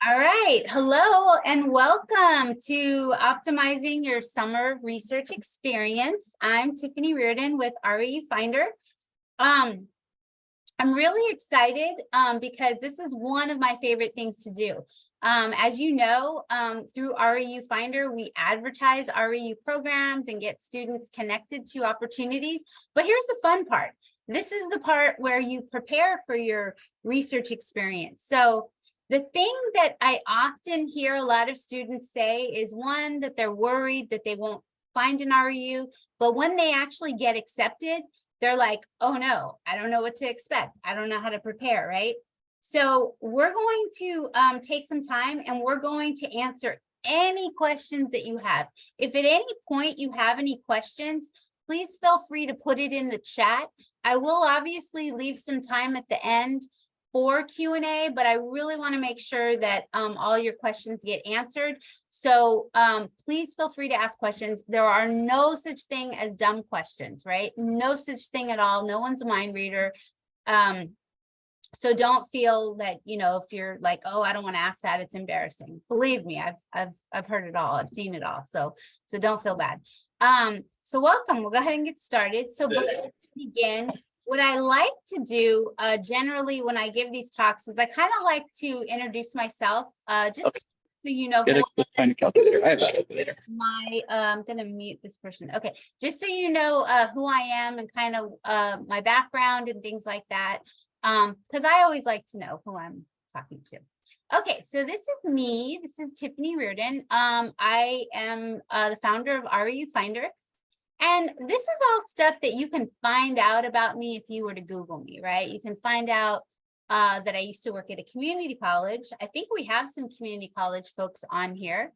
All right. Hello and welcome to Optimizing Your Summer Research Experience. I'm Tiffany Reardon with REU Finder. I'm really excited because this is one of my favorite things to do. As you know, through REU Finder, we advertise REU programs and get students connected to opportunities. But here's the fun part. This is the part where you prepare for your research experience. So the thing that I often hear a lot of students say is, one, that they're worried that they won't find an REU, but when they actually get accepted, they're like, oh no, I don't know what to expect. I don't know how to prepare, right? So we're going to take some time and we're going to answer any questions that you have. If at any point you have any questions, please feel free to put it in the chat. I will obviously leave some time at the end for Q&A, but I really want to make sure that all your questions get answered. So please feel free to ask questions. There are no such thing as dumb questions, right? No such thing at all. No one's a mind reader. So don't feel that, if you're like, oh, I don't want to ask that, it's embarrassing. Believe me, I've heard it all. I've seen it all. So don't feel bad. So welcome. We'll go ahead and get started. So before we begin, what I like to do generally when I give these talks is I kind of like to introduce myself, just so you know. Find a calculator. I have that calculator. I'm going to mute this person. Okay, just so you know who I am and kind of my background and things like that, because I always like to know who I'm talking to. Okay, so this is me. This is Tiffany Reardon. I am the founder of REU Finder. And this is all stuff that you can find out about me if you were to Google me, right? You can find out that I used to work at a community college. I think we have some community college folks on here.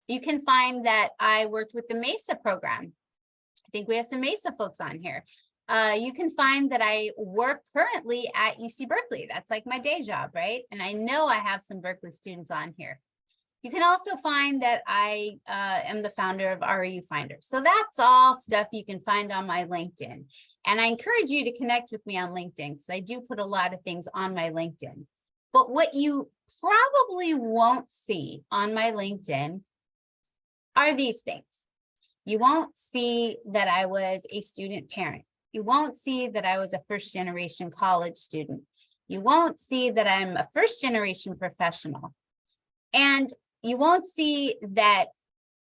You can find that I worked with the MESA program. I think we have some MESA folks on here. You can find that I work currently at UC Berkeley. That's like my day job, right? And I know I have some Berkeley students on here. You can also find that I am the founder of REU Finder. So that's all stuff you can find on my LinkedIn. And I encourage you to connect with me on LinkedIn because I do put a lot of things on my LinkedIn. But what you probably won't see on my LinkedIn are these things. You won't see that I was a student parent. You won't see that I was a first-generation college student. You won't see that I'm a first-generation professional. And you won't see that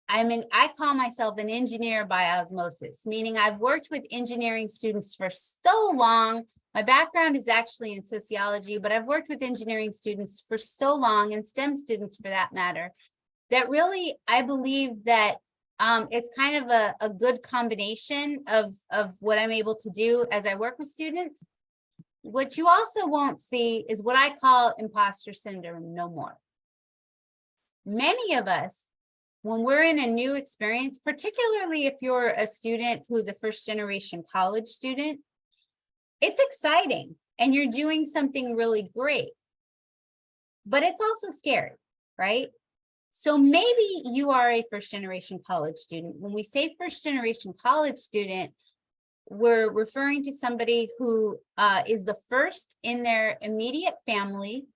I call myself an engineer by osmosis, meaning I've worked with engineering students for so long. My background is actually in sociology, but I've worked with engineering students for so long, and STEM students for that matter, that really I believe that it's kind of a good combination of what I'm able to do as I work with students. What you also won't see is what I call imposter syndrome no more. Many of us, when we're in a new experience, particularly if you're a student who's a first-generation college student, it's exciting and you're doing something really great, but it's also scary, right? So maybe you are a first-generation college student. When we say first-generation college student, we're referring to somebody who is the first in their immediate family,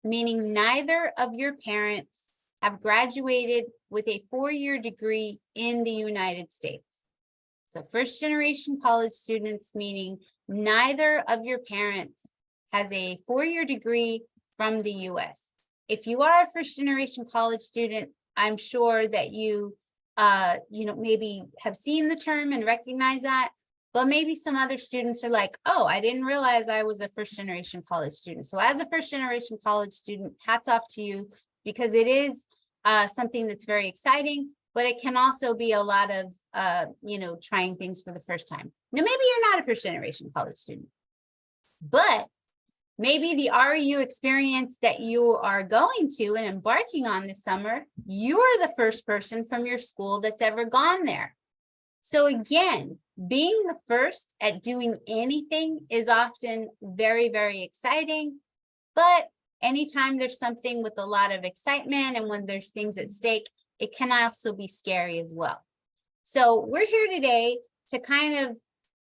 meaning neither of your parents have graduated with a 4-year degree in the United States. So first-generation college students, meaning neither of your parents has a 4-year degree from the US. If you are a first-generation college student, I'm sure that you maybe have seen the term and recognize that, but maybe some other students are like, oh, I didn't realize I was a first-generation college student. So as a first-generation college student, hats off to you, because it is something that's very exciting, but it can also be a lot of, trying things for the first time. Now, maybe you're not a first-generation college student, but maybe the REU experience that you are going to and embarking on this summer, you are the first person from your school that's ever gone there. So again, being the first at doing anything is often very, very exciting, but anytime there's something with a lot of excitement and when there's things at stake, it can also be scary as well. So we're here today to kind of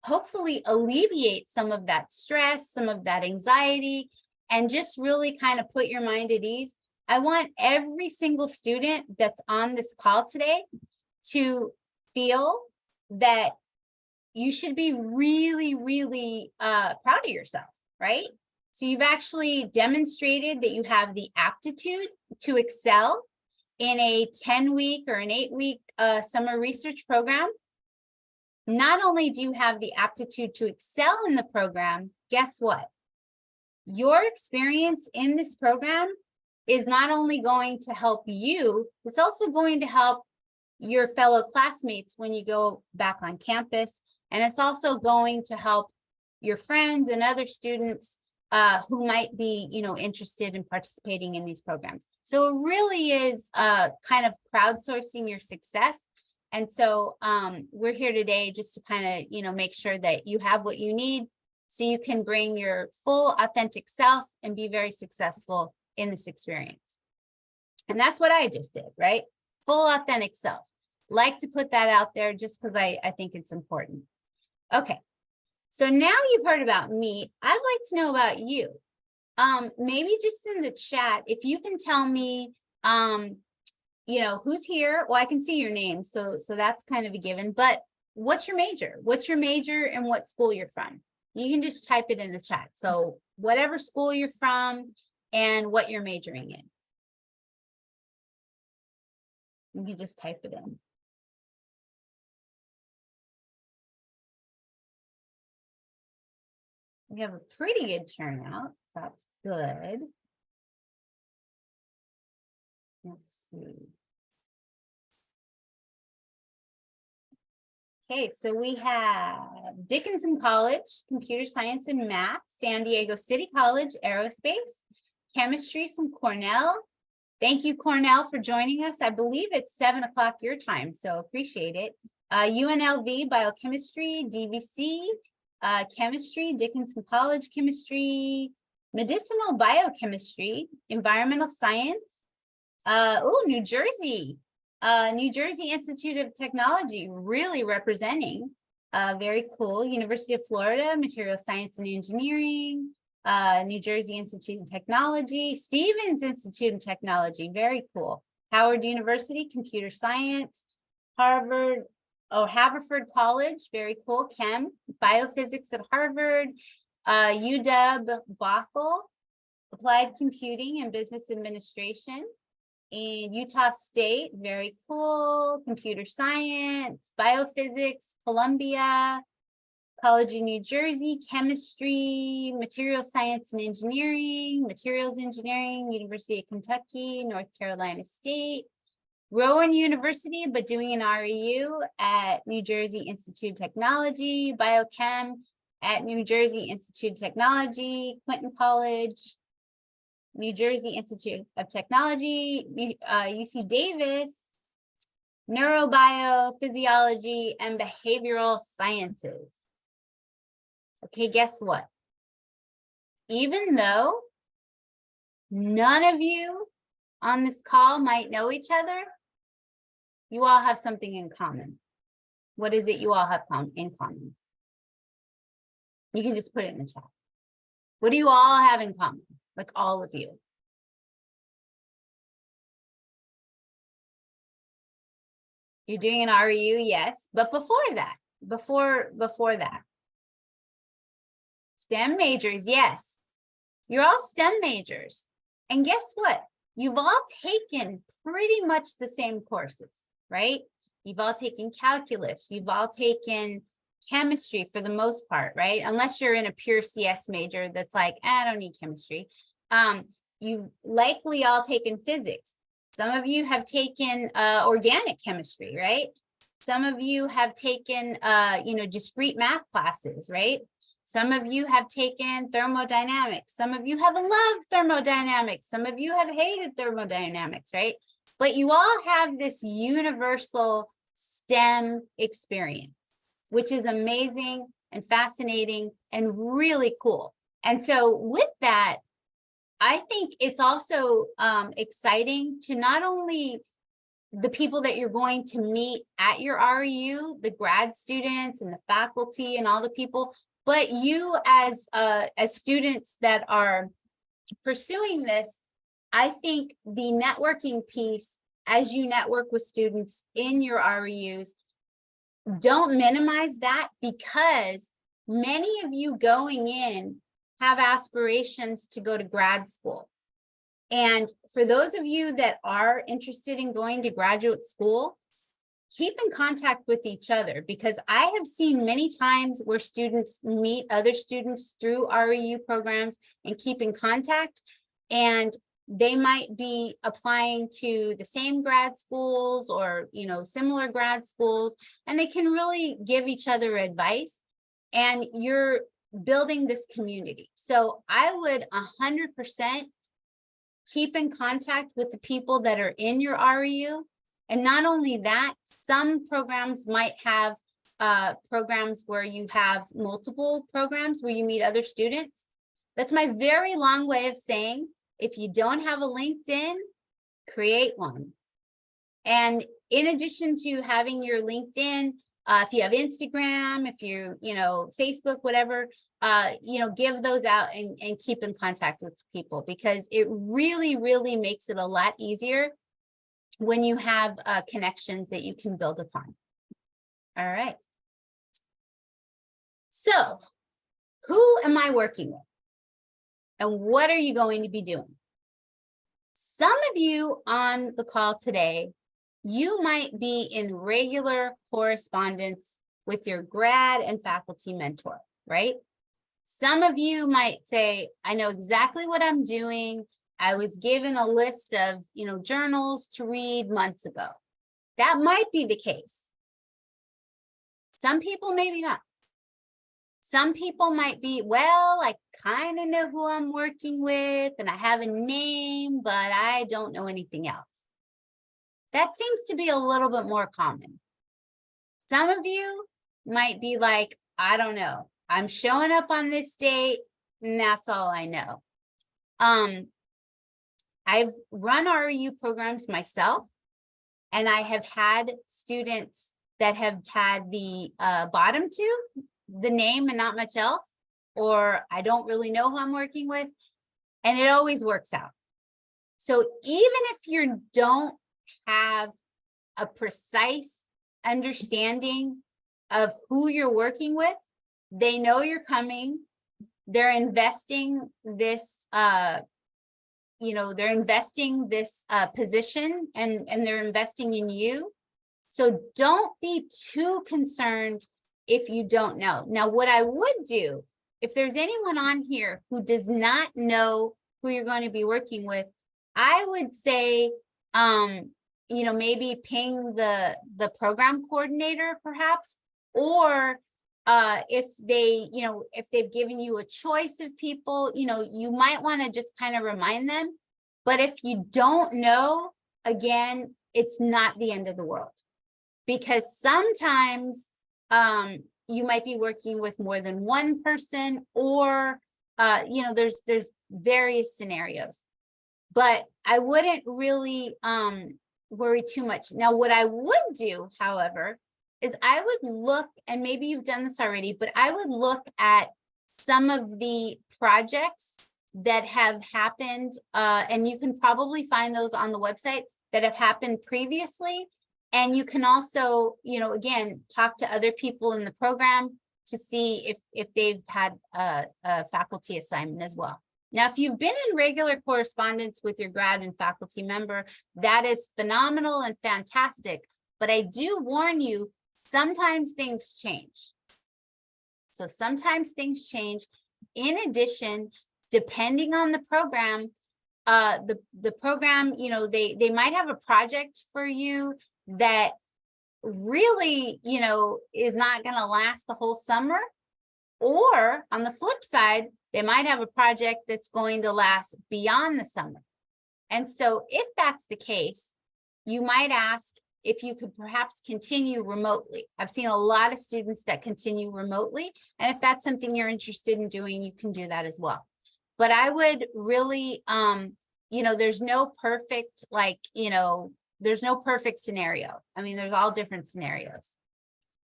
hopefully alleviate some of that stress, some of that anxiety, and just really kind of put your mind at ease I want every single student that's on this call today to feel that you should be really, really proud of yourself, right? So you've actually demonstrated that you have the aptitude to excel in a 10-week or an 8-week summer research program. Not only do you have the aptitude to excel in the program, guess what? Your experience in this program is not only going to help you, it's also going to help your fellow classmates when you go back on campus. And it's also going to help your friends and other students who might be, interested in participating in these programs. So it really is kind of crowdsourcing your success. And so we're here today just to kind of, make sure that you have what you need so you can bring your full authentic self and be very successful in this experience. And that's what I just did, right? Full authentic self. Like to put that out there just because I think it's important. Okay. So now you've heard about me, I'd like to know about you. Maybe just in the chat, if you can tell me, who's here. Well, I can see your name, so that's kind of a given. But what's your major? What's your major and what school you're from? You can just type it in the chat. So whatever school you're from and what you're majoring in. You can just type it in. We have a pretty good turnout, so that's good. Let's see. Okay, so we have Dickinson College, Computer Science and Math, San Diego City College, Aerospace, Chemistry from Cornell. Thank you, Cornell, for joining us. I believe it's 7 o'clock your time, so appreciate it. UNLV, Biochemistry, DVC, Chemistry, Dickinson College Chemistry, Medicinal Biochemistry, Environmental Science. New Jersey. New Jersey Institute of Technology, really representing. Very cool. University of Florida, Material Science and Engineering. New Jersey Institute of Technology. Stevens Institute of Technology, very cool. Howard University, Computer Science. Haverford College, very cool. Chem, Biophysics at Harvard. UW Bothell, Applied Computing and Business Administration. In Utah State, very cool. Computer Science, Biophysics, Columbia, College of New Jersey, Chemistry, Material Science and Engineering, Materials Engineering, University of Kentucky, North Carolina State, Rowan University, but doing an REU at New Jersey Institute of Technology, Biochem at New Jersey Institute of Technology, Quinton College, New Jersey Institute of Technology, UC Davis, Neurobiophysiology and Behavioral Sciences. Okay, guess what? Even though none of you on this call might know each other, you all have something in common. What is it you all have in common? You can just put it in the chat. What do you all have in common? Like all of you. You're doing an REU, yes, but before that, before that. STEM majors, yes. You're all STEM majors. And guess what? You've all taken pretty much the same courses, right? You've all taken calculus, you've all taken chemistry for the most part, right? Unless you're in a pure CS major that's like, I don't need chemistry. You've likely all taken physics. Some of you have taken organic chemistry, right? Some of you have taken, discrete math classes, right? Some of you have taken thermodynamics. Some of you have loved thermodynamics. Some of you have hated thermodynamics, right? But you all have this universal STEM experience, which is amazing and fascinating and really cool. And so with that, I think it's also exciting to not only the people that you're going to meet at your REU, the grad students and the faculty and all the people, but you as students that are pursuing this, I think the networking piece, as you network with students in your REUs, don't minimize that, because many of you going in have aspirations to go to grad school. And for those of you that are interested in going to graduate school, keep in contact with each other, because I have seen many times where students meet other students through REU programs and keep in contact, and they might be applying to the same grad schools or, you know, similar grad schools, and they can really give each other advice, and you're building this community. So I would 100% keep in contact with the people that are in your REU. And not only that, some programs might have programs where you have multiple programs where you meet other students. That's my very long way of saying, if you don't have a LinkedIn, create one. And in addition to having your LinkedIn, if you have Instagram, if you know, Facebook, whatever, you know, give those out and keep in contact with people, because it really, really makes it a lot easier when you have connections that you can build upon. All right. So who am I working with? And what are you going to be doing? Some of you on the call today, you might be in regular correspondence with your grad and faculty mentor, right? Some of you might say, I know exactly what I'm doing. I was given a list of, you know, journals to read months ago. That might be the case. Some people, maybe not. Some people might be, well, I kind of know who I'm working with and I have a name, but I don't know anything else. That seems to be a little bit more common. Some of you might be like, I don't know. I'm showing up on this date and that's all I know. I've run REU programs myself, and I have had students that have had the bottom two, the name and not much else, or I don't really know who I'm working with, and it always works out. So even if you don't have a precise understanding of who you're working with, they know you're coming, they're investing this you know, they're investing this position, and they're investing in you. So don't be too concerned if you don't know. Now, what I would do, if there's anyone on here who does not know who you're going to be working with, I would say, you know, maybe ping the program coordinator perhaps, or if they, you know, if they've given you a choice of people, you know, you might want to just kind of remind them. But if you don't know, again, it's not the end of the world, because sometimes you might be working with more than one person, or you know, there's various scenarios. But I wouldn't really worry too much. Now, what I would do, however, is I would look, and maybe you've done this already, but I would look at some of the projects that have happened, and you can probably find those on the website that have happened previously. And you can also, you know, again, talk to other people in the program to see if they've had a faculty assignment as well. Now, if you've been in regular correspondence with your grad and faculty member, that is phenomenal and fantastic. But I do warn you, sometimes things change. So sometimes things change. In addition, depending on the program, the program, you know, they might have a project for you that really, you know, is not going to last the whole summer. Or on the flip side, they might have a project that's going to last beyond the summer. And so if that's the case, you might ask if you could perhaps continue remotely. I've seen a lot of students that continue remotely. And if that's something you're interested in doing, you can do that as well. But I would really, you know, there's no perfect, like, you know, there's no perfect scenario. I mean, there's all different scenarios.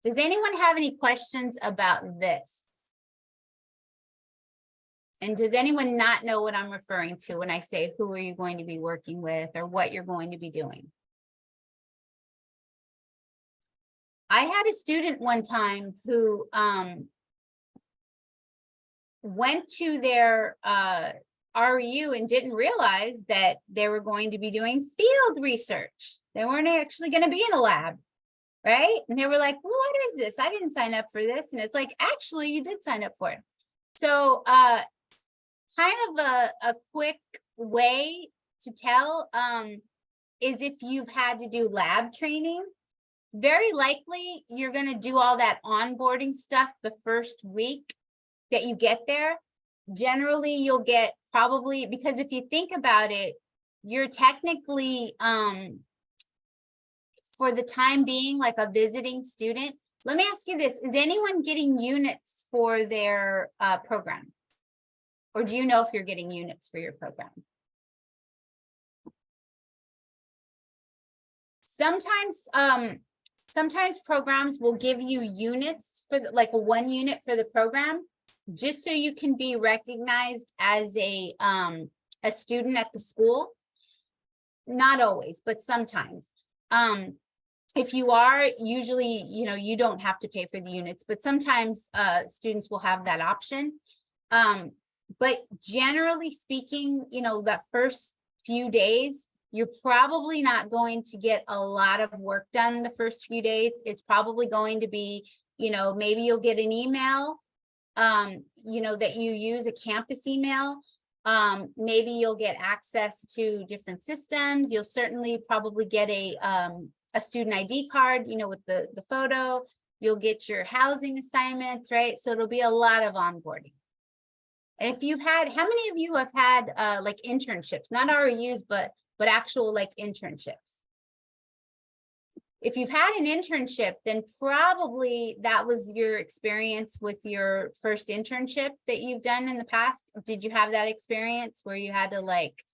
Does anyone have any questions about this? And does anyone not know what I'm referring to when I say who are you going to be working with or what you're going to be doing? I had a student one time who went to their REU and didn't realize that they were going to be doing field research. They weren't actually going to be in a lab, right? And they were like, well, what is this? I didn't sign up for this. And it's like, actually, you did sign up for it. So kind of a quick way to tell is if you've had to do lab training, very likely you're going to do all that onboarding stuff the first week that you get there. Generally, you'll get probably, because if you think about it, you're technically, for the time being, like a visiting student. Let me ask you this, is anyone getting units for their program? Or do you know if you're getting units for your program? Sometimes programs will give you units for like 1 unit for the program, just so you can be recognized as a student at the school. Not always, but sometimes. If you are, usually, you don't have to pay for the units, but sometimes students will have that option. But generally speaking, that first few days, you're probably not going to get a lot of work done the first few days. It's probably going to be, maybe you'll get an email, that you use, a campus email. Maybe you'll get access to different systems. You'll certainly probably get a student ID card, with the photo. You'll get your housing assignments, right? So it'll be a lot of onboarding. And if you've had, how many of you have had like internships, not REUs, but actual like internships? If you've had an internship, then probably that was your experience with your first internship that you've done in the past. Did you have that experience where you had to like,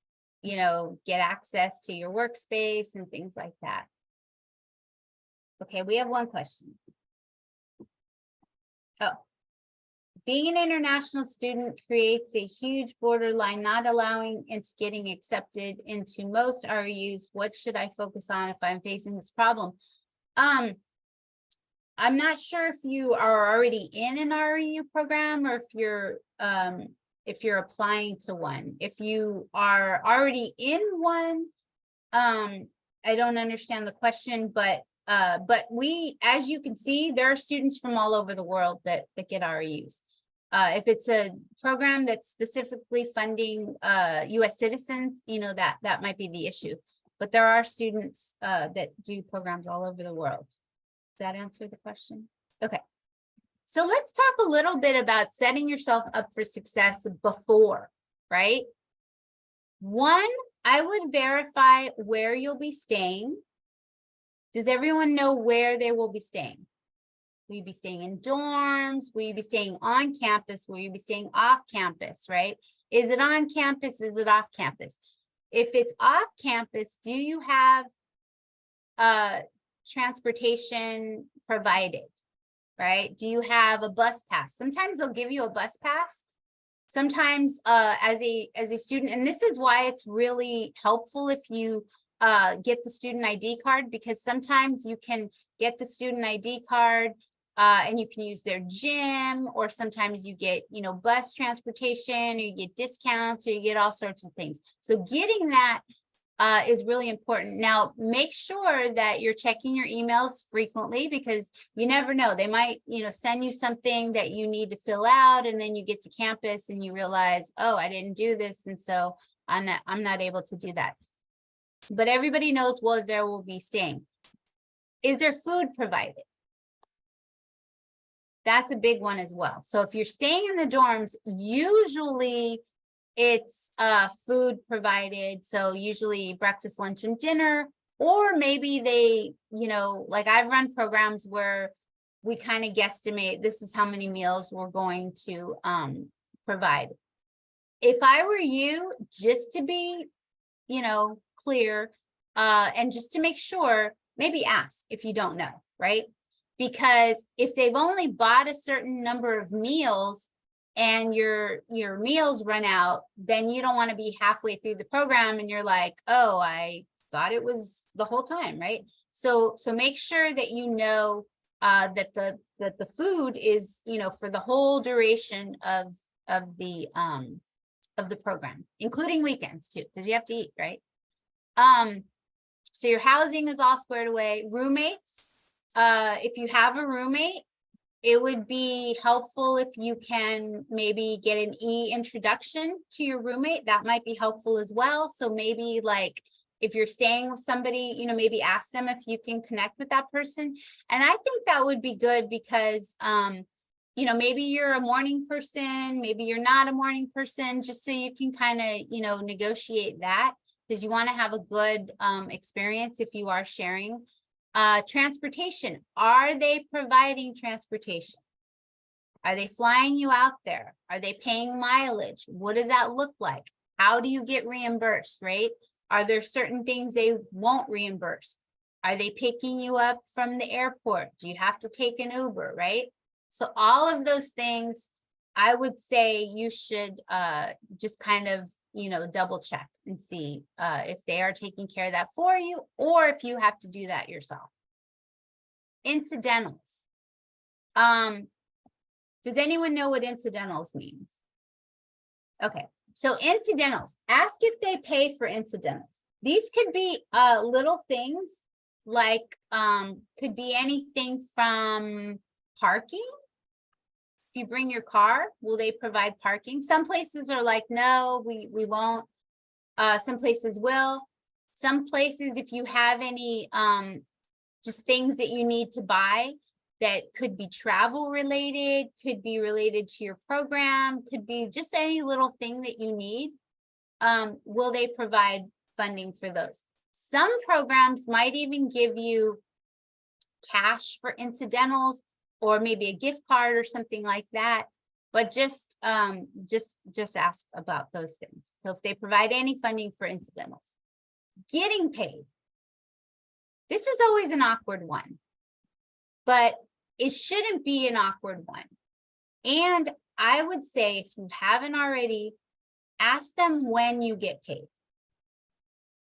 get access to your workspace and things like that? Okay, we have one question. Oh. Being an international student creates a huge borderline, not allowing into getting accepted into most REUs. What should I focus on if I'm facing this problem? I'm not sure if you are already in an REU program or if you're applying to one. If you are already in one, I don't understand the question, but we, as you can see, there are students from all over the world that get REUs. If it's a program that's specifically funding US citizens, that might be the issue. But there are students that do programs all over the world. Does that answer the question? Okay. So let's talk a little bit about setting yourself up for success before, right? One, I would verify where you'll be staying. Does everyone know where they will be staying? Will you be staying in dorms? Will you be staying on campus? Will you be staying off campus, right? Is it on campus? Is it off campus? If it's off campus, do you have transportation provided, right? Do you have a bus pass? Sometimes they'll give you a bus pass. Sometimes as a student, and this is why it's really helpful if you get the student ID card, because sometimes you can get the student ID card and you can use their gym, or sometimes you get, bus transportation, or you get discounts, or you get all sorts of things. So getting that is really important. Now, make sure that you're checking your emails frequently, because you never know. They might, send you something that you need to fill out, and then you get to campus and you realize, oh, I didn't do this, and so I'm not able to do that. But everybody knows where there will be staying. Is there food provided? That's a big one as well. So if you're staying in the dorms, usually it's food provided. So usually breakfast, lunch, and dinner, or maybe they, like I've run programs where we kind of guesstimate this is how many meals we're going to provide. If I were you, just to be, clear, and just to make sure, maybe ask if you don't know, right? Because if they've only bought a certain number of meals and your meals run out, then you don't want to be halfway through the program and you're like, oh, I thought it was the whole time, right? So make sure that you know that the food is, for the whole duration of the program, including weekends too, because you have to eat, right? So your housing is all squared away. Roommates, if you have a roommate, it would be helpful if you can maybe get an introduction to your roommate. That might be helpful as well. So maybe like if you're staying with somebody, maybe ask them if you can connect with that person. And I think that would be good because, maybe you're a morning person, maybe you're not a morning person, just so you can kind of, negotiate that, because you want to have a good experience if you are sharing. Transportation. Are they providing transportation? Are they flying you out there? Are they paying mileage? What does that look like? How do you get reimbursed, right? Are there certain things they won't reimburse? Are they picking you up from the airport? Do you have to take an Uber, right? So all of those things, I would say you should just kind of, double check and see if they are taking care of that for you, or if you have to do that yourself. Incidentals. Does anyone know what incidentals means? Okay, so incidentals, ask if they pay for incidentals. These could be little things like, could be anything from parking. If you bring your car, will they provide parking? Some places are like, no, we won't. Some places will. Some places, if you have any just things that you need to buy that could be travel related, could be related to your program, could be just any little thing that you need, will they provide funding for those? Some programs might even give you cash for incidentals, or maybe a gift card or something like that, but just ask about those things. So if they provide any funding for incidentals. Getting paid. This is always an awkward one, but it shouldn't be an awkward one. And I would say, if you haven't already, ask them when you get paid.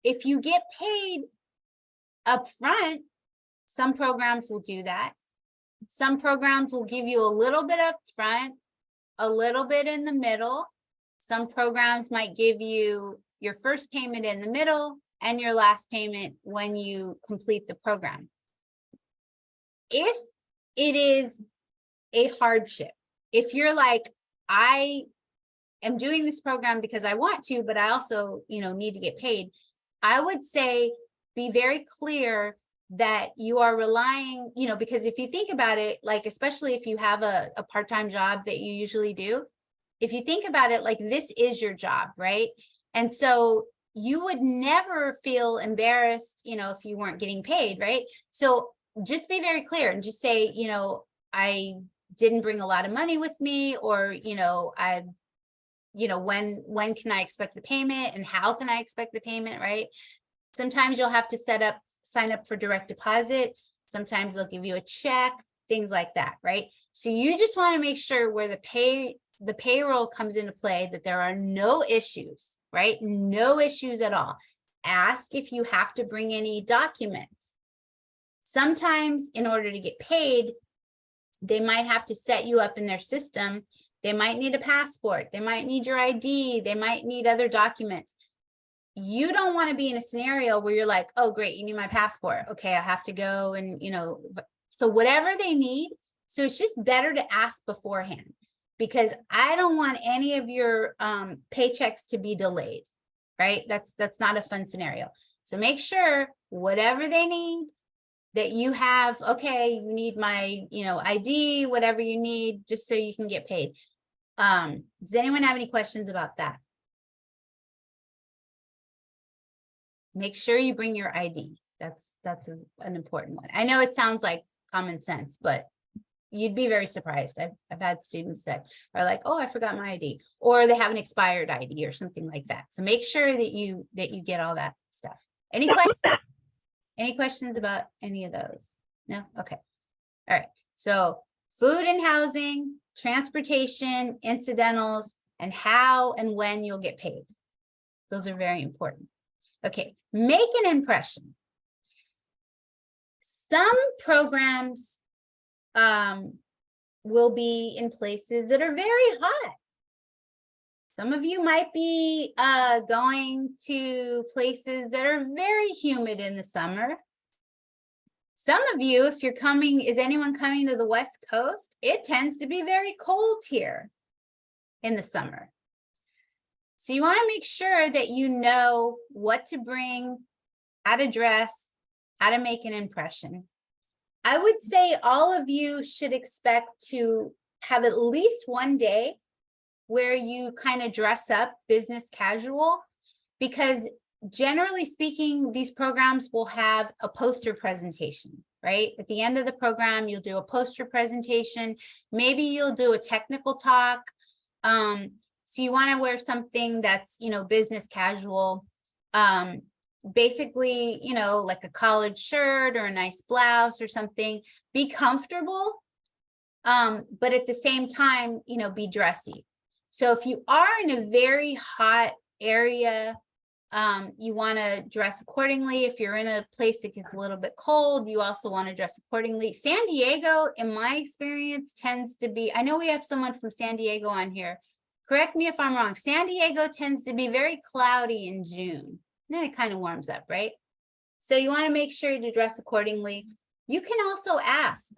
If you get paid up front, some programs will do that. Some programs will give you a little bit up front, a little bit in the middle. Some programs might give you your first payment in the middle and your last payment when you complete the program. If it is a hardship, if you're like, I am doing this program because I want to, but I also, need to get paid, I would say be very clear that you are relying, because if you think about it, like, especially if you have a part-time job that you usually do, if you think about it, like, this is your job, right? And so you would never feel embarrassed, if you weren't getting paid, right? So just be very clear and just say, I didn't bring a lot of money with me, or, when can I expect the payment and how can I expect the payment, right? Sometimes you'll have to sign up for direct deposit. Sometimes they'll give you a check, things like that, right? So you just want to make sure where the payroll comes into play, that there are no issues, right? No issues at all. Ask if you have to bring any documents. Sometimes in order to get paid, they might have to set you up in their system. They might need a passport. They might need your ID. They might need other documents. You don't want to be in a scenario where you're like, oh, great, you need my passport. Okay, I have to go and, so whatever they need. So it's just better to ask beforehand, because I don't want any of your paychecks to be delayed, right? That's not a fun scenario. So make sure whatever they need, that you have, okay, you need my, ID, whatever you need, just so you can get paid. Does anyone have any questions about that? Make sure you bring your ID. That's an important one. I know it sounds like common sense, but you'd be very surprised. I've had students that are like, oh, I forgot my ID, or they have an expired ID or something like that. So make sure that you get all that stuff. Any questions? Any questions about any of those? No? Okay. All right. So food and housing, transportation, incidentals, and how and when you'll get paid. Those are very important. Okay, make an impression. Some programs will be in places that are very hot. Some of you might be going to places that are very humid in the summer. Some of you, if you're coming, is anyone coming to the West Coast? It tends to be very cold here in the summer. So you want to make sure that you know what to bring, how to dress, how to make an impression. I would say all of you should expect to have at least one day where you kind of dress up business casual, because generally speaking, these programs will have a poster presentation, right? At the end of the program, you'll do a poster presentation. Maybe you'll do a technical talk. So you want to wear something that's, business casual. Basically, like a collared shirt or a nice blouse or something. Be comfortable, but at the same time, be dressy. So if you are in a very hot area, you want to dress accordingly. If you're in a place that gets a little bit cold, you also want to dress accordingly. San Diego, in my experience, tends to be, I know we have someone from San Diego on here. Correct me if I'm wrong. San Diego tends to be very cloudy in June. And then it kind of warms up, right? So you want to make sure to dress accordingly. You can also ask,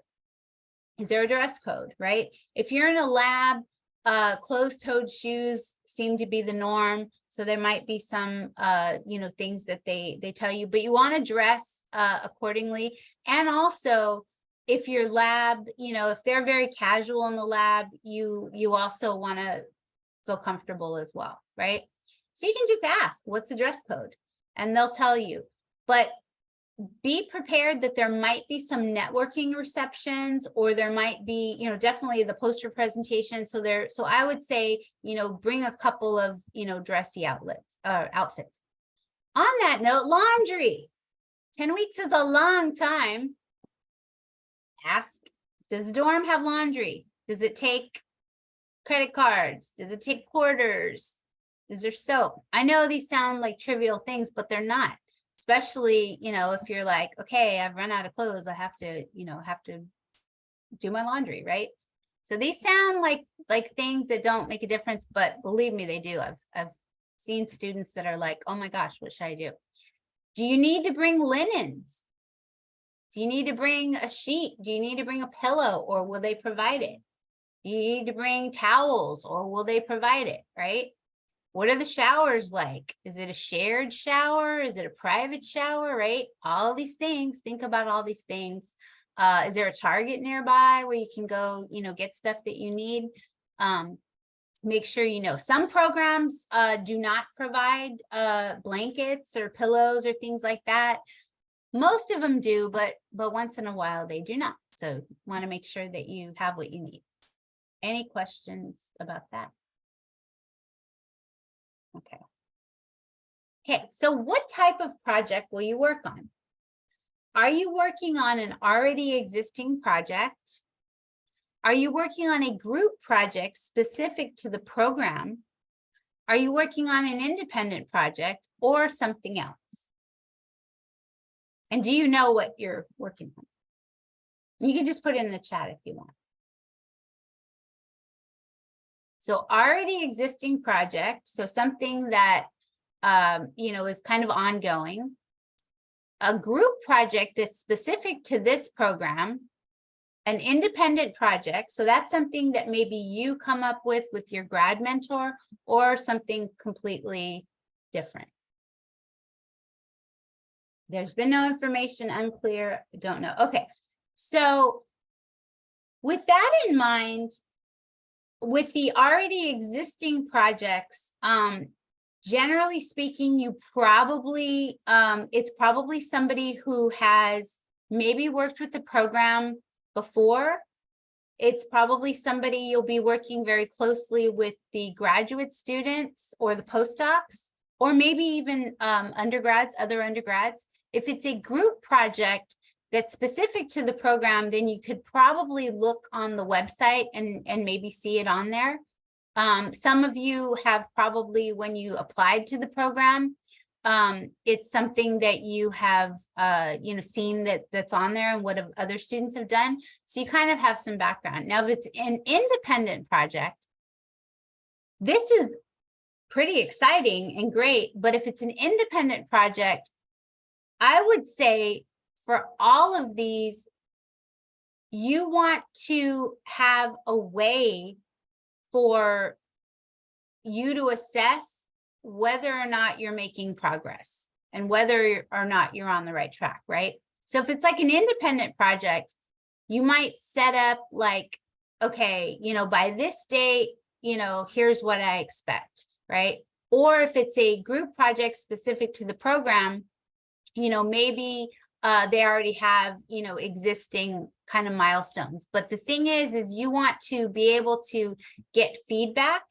is there a dress code, right? If you're in a lab, closed-toed shoes seem to be the norm. So there might be some, things that they tell you, but you want to dress accordingly. And also, if your lab, if they're very casual in the lab, you also want to feel comfortable as well, right? So you can just ask, what's the dress code? And they'll tell you. But be prepared that there might be some networking receptions, or there might be, definitely the poster presentation. So I would say, bring a couple of, dressy outfits. On that note, laundry. 10 weeks is a long time. Ask, does the dorm have laundry? Does it take credit cards? Does it take quarters? Is there soap? I know these sound like trivial things, but they're not. Especially, if you're like, okay, I've run out of clothes, I have to do my laundry, right? So these sound like things that don't make a difference, but believe me, they do. I've seen students that are like, oh my gosh, what should I do? Do you need to bring linens? Do you need to bring a sheet? Do you need to bring a pillow, or will they provide it? Do you need to bring towels, or will they provide it, right? What are the showers like? Is it a shared shower? Is it a private shower, right? All these things, think about all these things. Is there a Target nearby where you can go, get stuff that you need? Make sure some programs do not provide blankets or pillows or things like that. Most of them do, but once in a while they do not. So want to make sure that you have what you need. Any questions about that? Okay, so what type of project will you work on? Are you working on an already existing project? Are you working on a group project specific to the program? Are you working on an independent project or something else? And do you know what you're working on? You can just put it in the chat if you want. So already existing project, so something that is kind of ongoing. A group project that's specific to this program. An independent project, so that's something that maybe you come up with your grad mentor, or something completely different. There's been no information, unclear, don't know. Okay, so with that in mind, with the already existing projects, generally speaking, you probably, it's probably somebody who has maybe worked with the program before. It's probably somebody you'll be working very closely with the graduate students or the postdocs, or maybe even undergrads, other undergrads. If it's a group project, that's specific to the program, then you could probably look on the website and maybe see it on there. Some of you have probably, when you applied to the program, it's something that you have, seen that's on there and what other students have done. So you kind of have some background. Now, if it's an independent project, this is pretty exciting and great. But if it's an independent project, I would say for all of these, you want to have a way for you to assess whether or not you're making progress and whether or not you're on the right track, right? So if it's like an independent project, you might set up like, okay, by this date, here's what I expect, right? Or if it's a group project specific to the program, maybe they already have, existing kind of milestones. But the thing is you want to be able to get feedback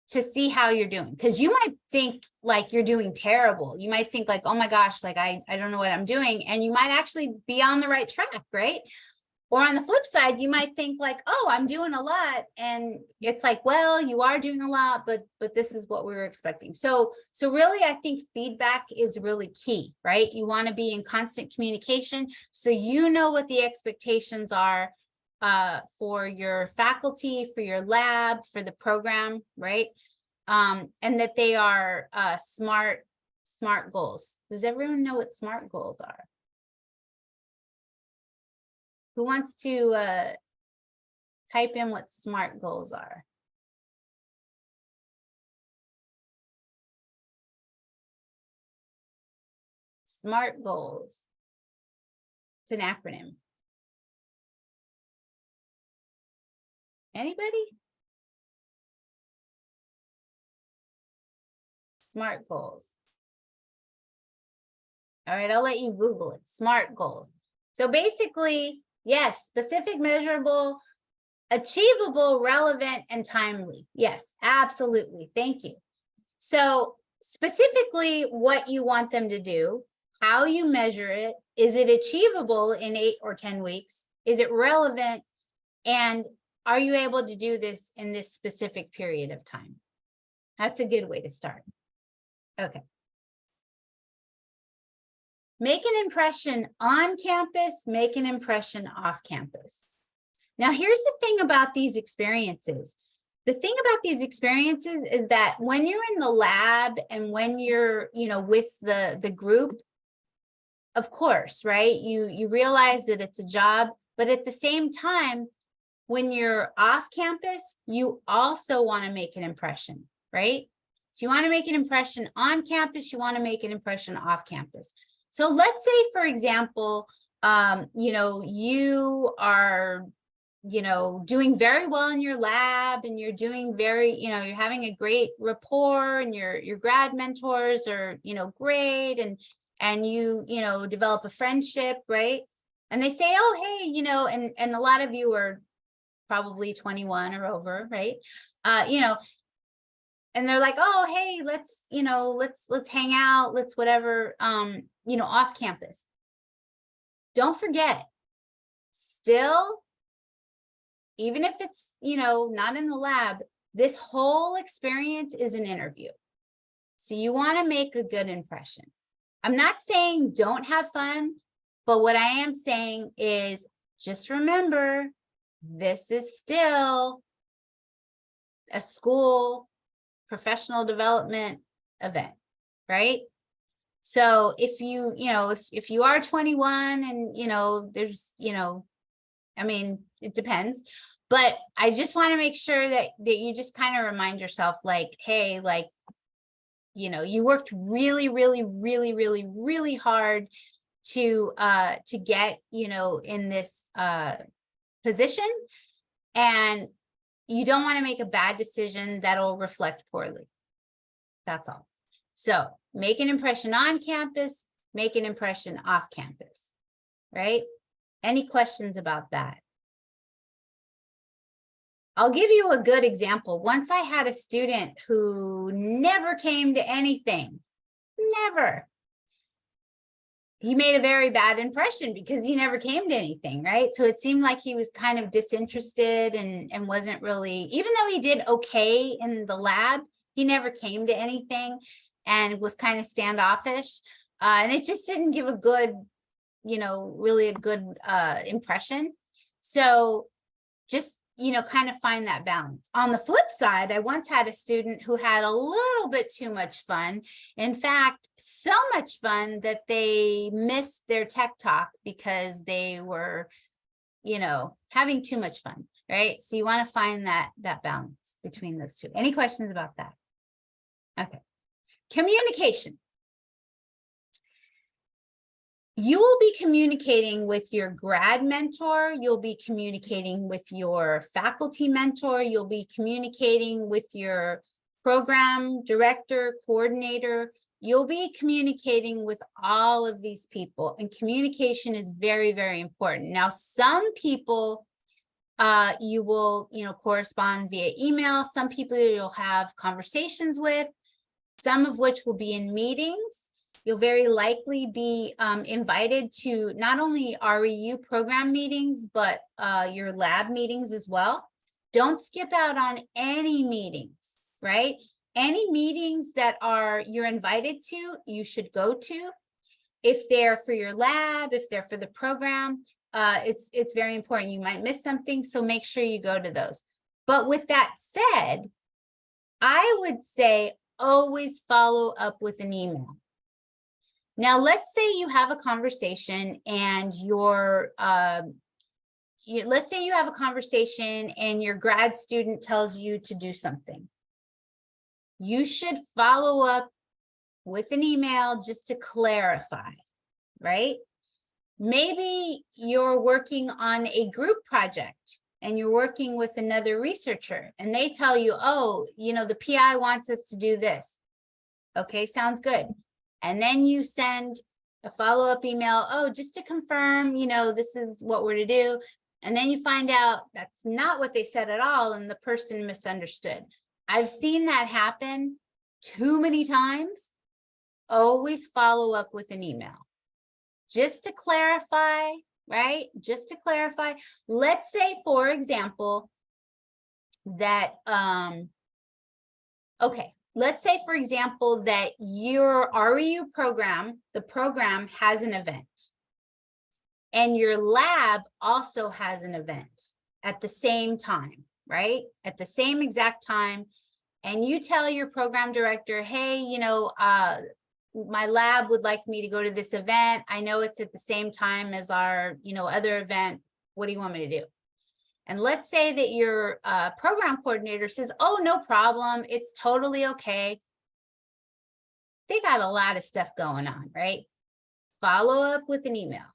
to see how you're doing. Because you might think like you're doing terrible. You might think like, oh my gosh, like I don't know what I'm doing. And you might actually be on the right track, right? Or on the flip side, you might think like, oh, I'm doing a lot. And it's like, well, you are doing a lot, but this is what we were expecting. So really, I think feedback is really key, right? You want to be in constant communication so you know what the expectations are for your faculty, for your lab, for the program, right? And that they are SMART goals. Does everyone know what SMART goals are? Who wants to type in what SMART goals are? SMART goals. It's an acronym. Anybody? SMART goals. All right, I'll let you Google it. SMART goals. So basically, yes, specific, measurable, achievable, relevant, and timely. Yes, absolutely. Thank you. So specifically what you want them to do, how you measure it, is it achievable in 8 or 10 weeks? Is it relevant? And are you able to do this in this specific period of time? That's a good way to start. Okay. Make an impression on campus, make an impression off campus. Now, here's the thing about these experiences. The thing about these experiences is that when you're in the lab and when you're, with the group, of course, right? You realize that it's a job, but at the same time, when you're off campus, you also want to make an impression, right? So you want to make an impression on campus, you want to make an impression off campus. So let's say, for example, you are, doing very well in your lab and you're doing you're having a great rapport and your grad mentors are, great. And you develop a friendship, right? And they say, oh, hey, and a lot of you are probably 21 or over, right? And they're like, oh, hey, let's hang out, let's whatever, off campus. Don't forget, still, even if it's, not in the lab, this whole experience is an interview. So you want to make a good impression. I'm not saying don't have fun, but what I am saying is just remember, this is still a school professional development event, right? So if you, if you are 21 and, there's, I mean, it depends, but I just want to make sure that you just kind of remind yourself like, hey, like, you worked really, really, really, really, really hard to get, in this position, and you don't want to make a bad decision that'll reflect poorly. That's all. So make an impression on campus, make an impression off campus, right? Any questions about that? I'll give you a good example. Once I had a student who never came to anything, never. he made a very bad impression because he never came to anything, right? So it seemed like he was kind of disinterested and wasn't really, even though he did okay in the lab, he never came to anything and was kind of standoffish. And it just didn't give a good, really a good impression. So just, kind of find that balance. On the flip side, I once had a student who had a little bit too much fun. In fact, so much fun that they missed their tech talk because they were, having too much fun, right? So you want to find that balance between those two. Any questions about that? Okay. Communication. You will be communicating with your grad mentor, you'll be communicating with your faculty mentor, you'll be communicating with your program director, coordinator, you'll be communicating with all of these people, and communication is very, very important. Now, some people you will, correspond via email, some people you'll have conversations with, some of which will be in meetings. You'll very likely be invited to not only REU program meetings, but your lab meetings as well. Don't skip out on any meetings, right? Any meetings that you're invited to, you should go to. If they're for your lab, if they're for the program, it's very important. You might miss something, so make sure you go to those. But with that said, I would say always follow up with an email. Now, let's say you have a conversation and let's say you have a conversation and your grad student tells you to do something. You should follow up with an email just to clarify, right? Maybe you're working on a group project and you're working with another researcher and they tell you, oh, the PI wants us to do this. Okay, sounds good. And then you send a follow-up email, oh, just to confirm, this is what we're to do. And then you find out that's not what they said at all, and the person misunderstood. I've seen that happen too many times. Always follow up with an email. Just to clarify, right? Just to clarify. Let's say, for example, that, okay. Let's say, for example, that your REU program, the program has an event and your lab also has an event at the same time, right? At the same exact time. And you tell your program director, hey, my lab would like me to go to this event. I know it's at the same time as our, other event. What do you want me to do? And let's say that your program coordinator says, oh, no problem. It's totally okay. They got a lot of stuff going on, right? Follow up with an email.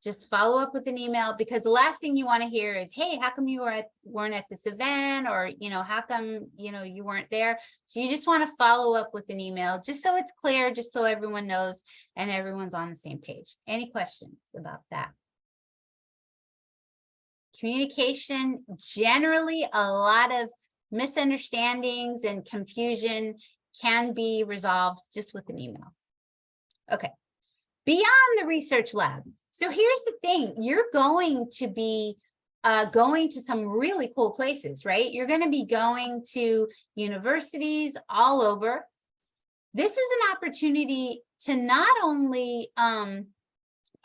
Just follow up with an email, because the last thing you want to hear is, hey, how come you weren't at this event? Or, how come, you weren't there? So you just want to follow up with an email, just so it's clear, just so everyone knows and everyone's on the same page. Any questions about that? Communication, generally, a lot of misunderstandings and confusion can be resolved just with an email. Okay, beyond the research lab. So here's the thing, you're going to be going to some really cool places, right? You're going to be going to universities all over. This is an opportunity to not only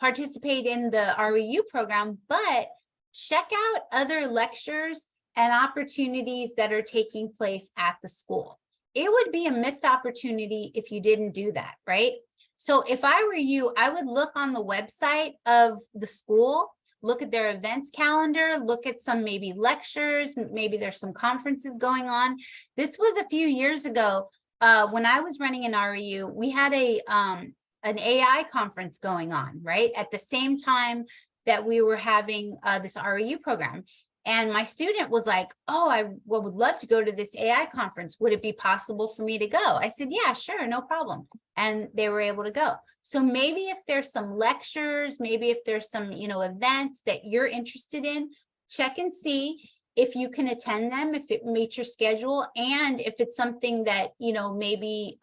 participate in the REU program, but check out other lectures and opportunities that are taking place at the school. It would be a missed opportunity if you didn't do that, right? So if I were you, I would look on the website of the school, look at their events calendar, look at some maybe lectures, maybe there's some conferences going on. This was a few years ago when I was running an REU, we had an AI conference going on, right? At the same time that we were having this REU program. And my student was like, oh, I would love to go to this AI conference. Would it be possible for me to go? I said, yeah, sure, no problem. And they were able to go. So maybe if there's some lectures, maybe if there's some, events that you're interested in, check and see. if you can attend them, if it meets your schedule, and if it's something that, maybe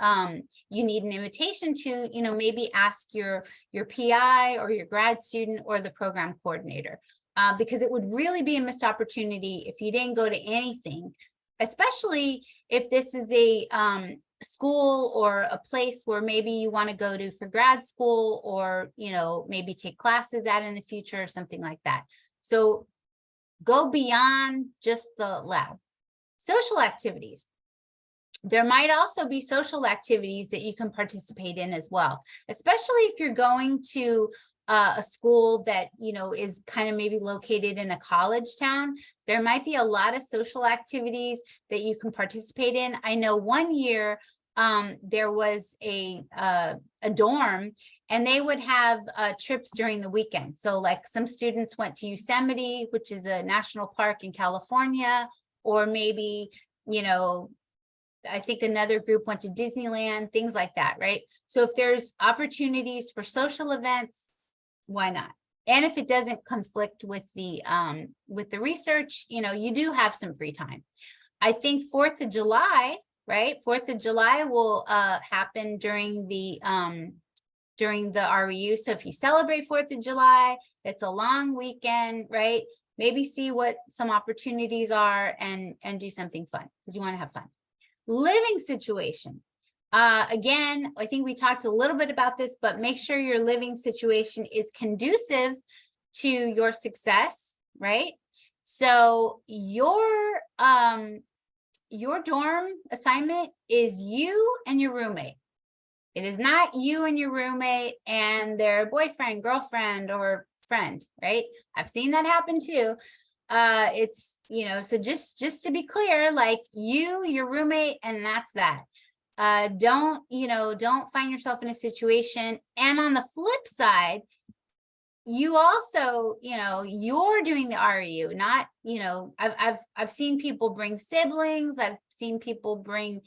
you need an invitation to, maybe ask your PI or your grad student or the program coordinator, because it would really be a missed opportunity if you didn't go to anything, especially if this is a school or a place where maybe you want to go to for grad school, or, maybe take classes at in the future or something like that. So go beyond just the lab. Social activities. There might also be social activities that you can participate in as well, especially if you're going to a school that, is kind of maybe located in a college town. There might be a lot of social activities that you can participate in. I know one year there was a dorm, and they would have trips during the weekend. So like some students went to Yosemite, which is a national park in California, or maybe, I think another group went to Disneyland, things like that, right? So if there's opportunities for social events, why not? And if it doesn't conflict with the research, you do have some free time. I think 4th of July, right? 4th of July will happen during the REU. So if you celebrate 4th of July, it's a long weekend, right? Maybe see what some opportunities are and do something fun, because you want to have fun. Living situation. Again, I think we talked a little bit about this, but make sure your living situation is conducive to your success, right? So your dorm assignment is you and your roommate. It is not you and your roommate and their boyfriend, girlfriend, or friend, right? I've seen that happen too. It's, so just to be clear, like you, your roommate, and that's that. Don't find yourself in a situation. And on the flip side, you also, you're doing the REU, not, I've seen people bring siblings. I've seen people bring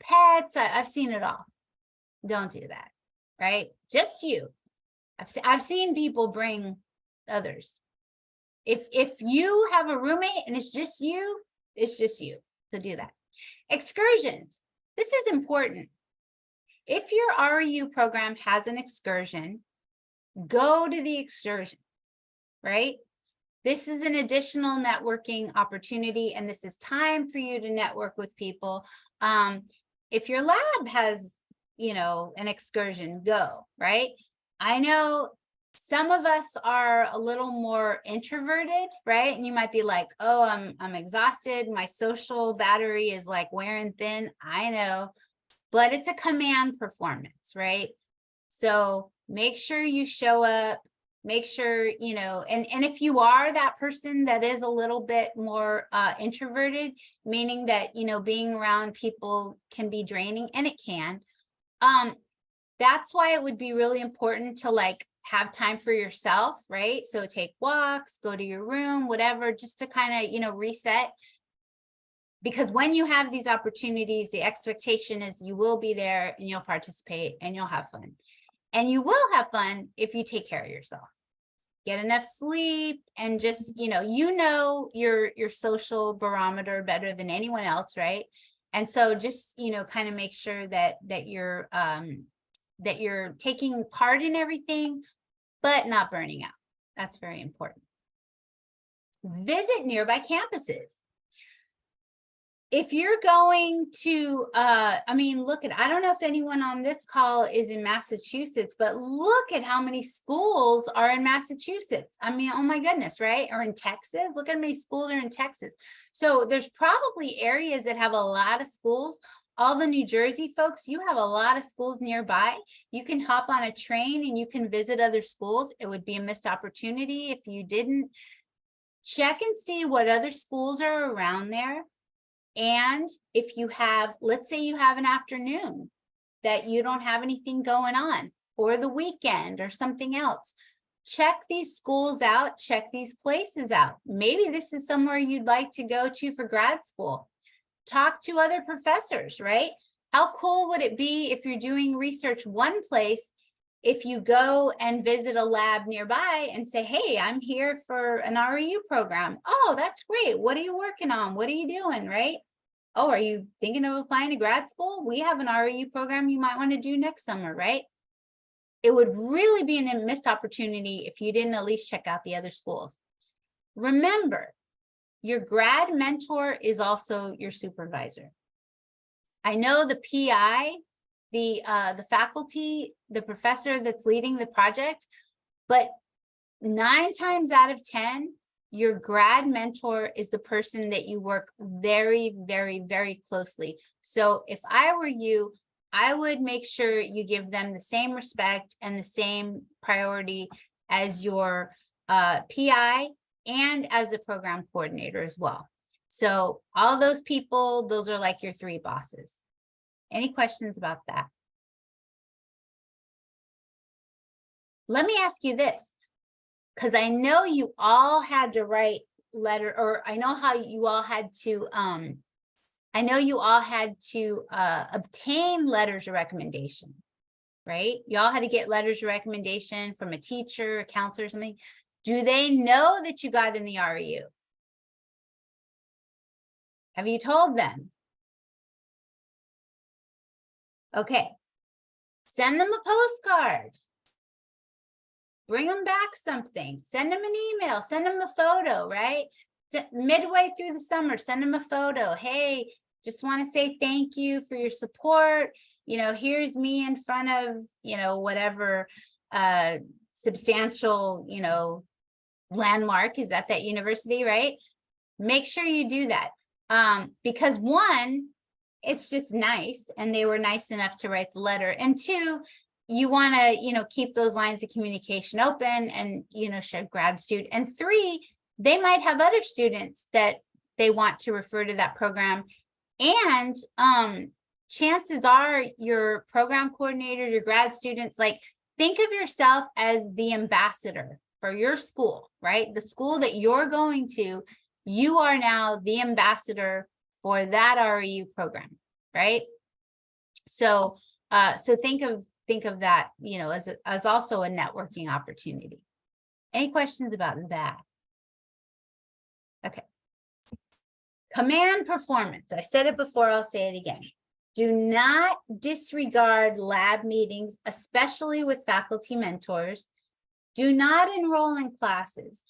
pets. I've seen it all. Don't do that, right? Just you. I've seen people bring others. If you have a roommate and it's just you. So do that. Excursions. This is important. If your REU program has an excursion, go to the excursion, right? This is an additional networking opportunity, and this is time for you to network with people. If your lab has, an excursion, go, right? I know some of us are a little more introverted, right? And you might be like, oh, I'm exhausted. My social battery is like wearing thin. I know, but it's a command performance, right? So make sure you show up, make sure, and if you are that person that is a little bit more introverted, meaning that, being around people can be draining, and it can, that's why it would be really important to like have time for yourself, right? So take walks, go to your room, whatever, just to kind of, reset. Because when you have these opportunities, the expectation is you will be there and you'll participate and you'll have fun. And you will have fun if you take care of yourself. Get enough sleep, and just, your social barometer better than anyone else, right? And so just, kind of make sure that you're taking part in everything, but not burning out. That's very important. Visit nearby campuses. If you're going to, I don't know if anyone on this call is in Massachusetts, but look at how many schools are in Massachusetts. Oh my goodness, right? Or in Texas, look at how many schools are in Texas. So there's probably areas that have a lot of schools. All the New Jersey folks, you have a lot of schools nearby. You can hop on a train and you can visit other schools. It would be a missed opportunity if you didn't. Check and see what other schools are around there. And if you have, let's say you have an afternoon that you don't have anything going on, or the weekend or something else, check these schools out, check these places out. Maybe this is somewhere you'd like to go to for grad school. Talk to other professors, right? How cool would it be if you're doing research one place if you go and visit a lab nearby and say, hey, I'm here for an REU program. Oh, that's great. What are you working on? What are you doing, right? Oh, are you thinking of applying to grad school? We have an REU program you might want to do next summer, right? It would really be a missed opportunity if you didn't at least check out the other schools. Remember, your grad mentor is also your supervisor. I know the PI, the faculty, the professor that's leading the project, but 9 times out of 10, your grad mentor is the person that you work very, very, very closely. So if I were you, I would make sure you give them the same respect and the same priority as your PI and as the program coordinator as well. So all those people, those are like your 3 bosses. Any questions about that? Let me ask you this, because I know you all had to write letter, or I know how you all had to, obtain letters of recommendation, right? You all had to get letters of recommendation from a teacher, a counselor, or something. Do they know that you got in the REU? Have you told them? Okay. Send them a postcard. Bring them back something. Send them an email. Send them a photo, right? Midway through the summer, send them a photo. Hey, just want to say thank you for your support. You know, here's me in front of, you know, whatever substantial, you know, landmark is at that university, right? Make sure you do that. Because 1, it's just nice, and they were nice enough to write the letter. And 2, you want to, you know, keep those lines of communication open and, you know, share grad student. And 3, they might have other students that they want to refer to that program. And chances are your program coordinator, your grad students, like, think of yourself as the ambassador for your school, right? The school that you're going to, you are now the ambassador for that REU program, right? So, so think of that, you know, as also a networking opportunity. Any questions about that? Okay. Command performance. I said it before, I'll say it again. Do not disregard lab meetings, especially with faculty mentors. Do not enroll in classes.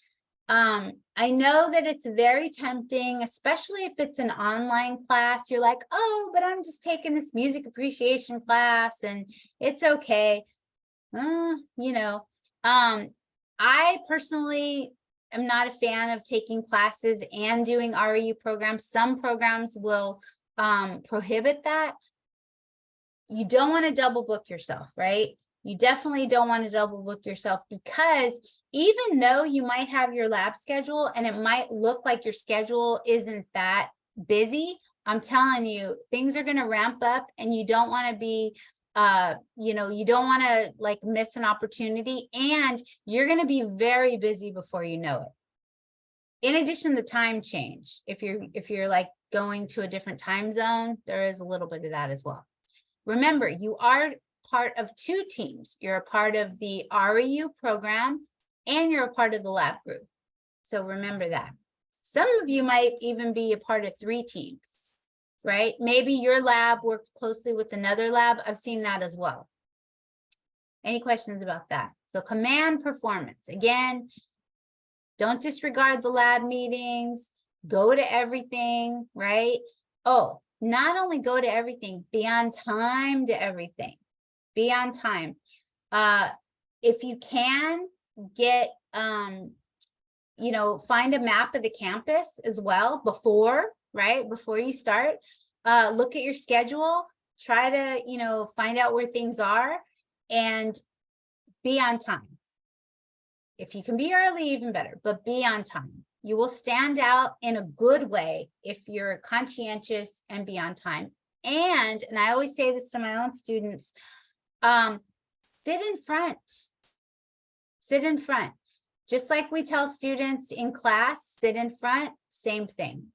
I know that it's very tempting, especially if it's an online class. You're like, oh, but I'm just taking this music appreciation class and it's okay. You know, I personally am not a fan of taking classes and doing REU programs. Some programs will prohibit that. You don't want to double book yourself, right? You definitely don't want to double book yourself, because even though you might have your lab schedule and it might look like your schedule isn't that busy, I'm telling you, things are going to ramp up, and you don't want to be, you know, you don't want to like miss an opportunity, and you're going to be very busy before you know it. In addition to time change, if you're like going to a different time zone, there is a little bit of that as well. Remember, you are part of 2 teams. You're a part of the REU program, and you're a part of the lab group. So remember that. Some of you might even be a part of 3 teams, right? Maybe your lab works closely with another lab. I've seen that as well. Any questions about that? So command performance. Again, don't disregard the lab meetings. Go to everything, right? Oh, not only go to everything, be on time to everything. Be on time. If you can, get, you know, find a map of the campus as well before, right? Before you start, look at your schedule, try to, you know, find out where things are, and be on time. If you can be early, even better, but be on time. You will stand out in a good way if you're conscientious and be on time. And I always say this to my own students, sit in front. Sit in front. Just like we tell students in class, sit in front, same thing,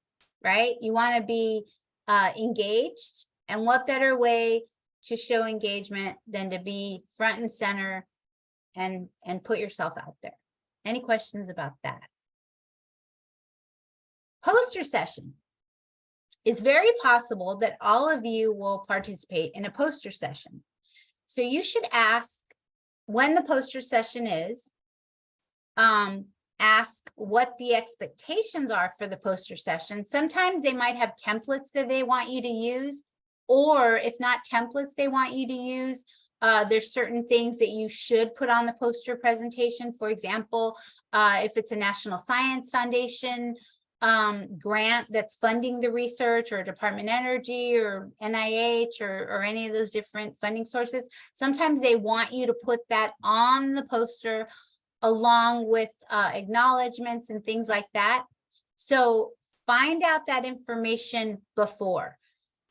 right? You want to be engaged. And what better way to show engagement than to be front and center and put yourself out there. Any questions about that? Poster session. It's very possible that all of you will participate in a poster session. So you should ask when the poster session is, ask what the expectations are for the poster session. Sometimes they might have templates that they want you to use, or if not templates they want you to use, there's certain things that you should put on the poster presentation. For example, if it's a National Science Foundation grant that's funding the research, or Department of Energy or NIH or any of those different funding sources, sometimes they want you to put that on the poster along with acknowledgements and things like that. So find out that information before.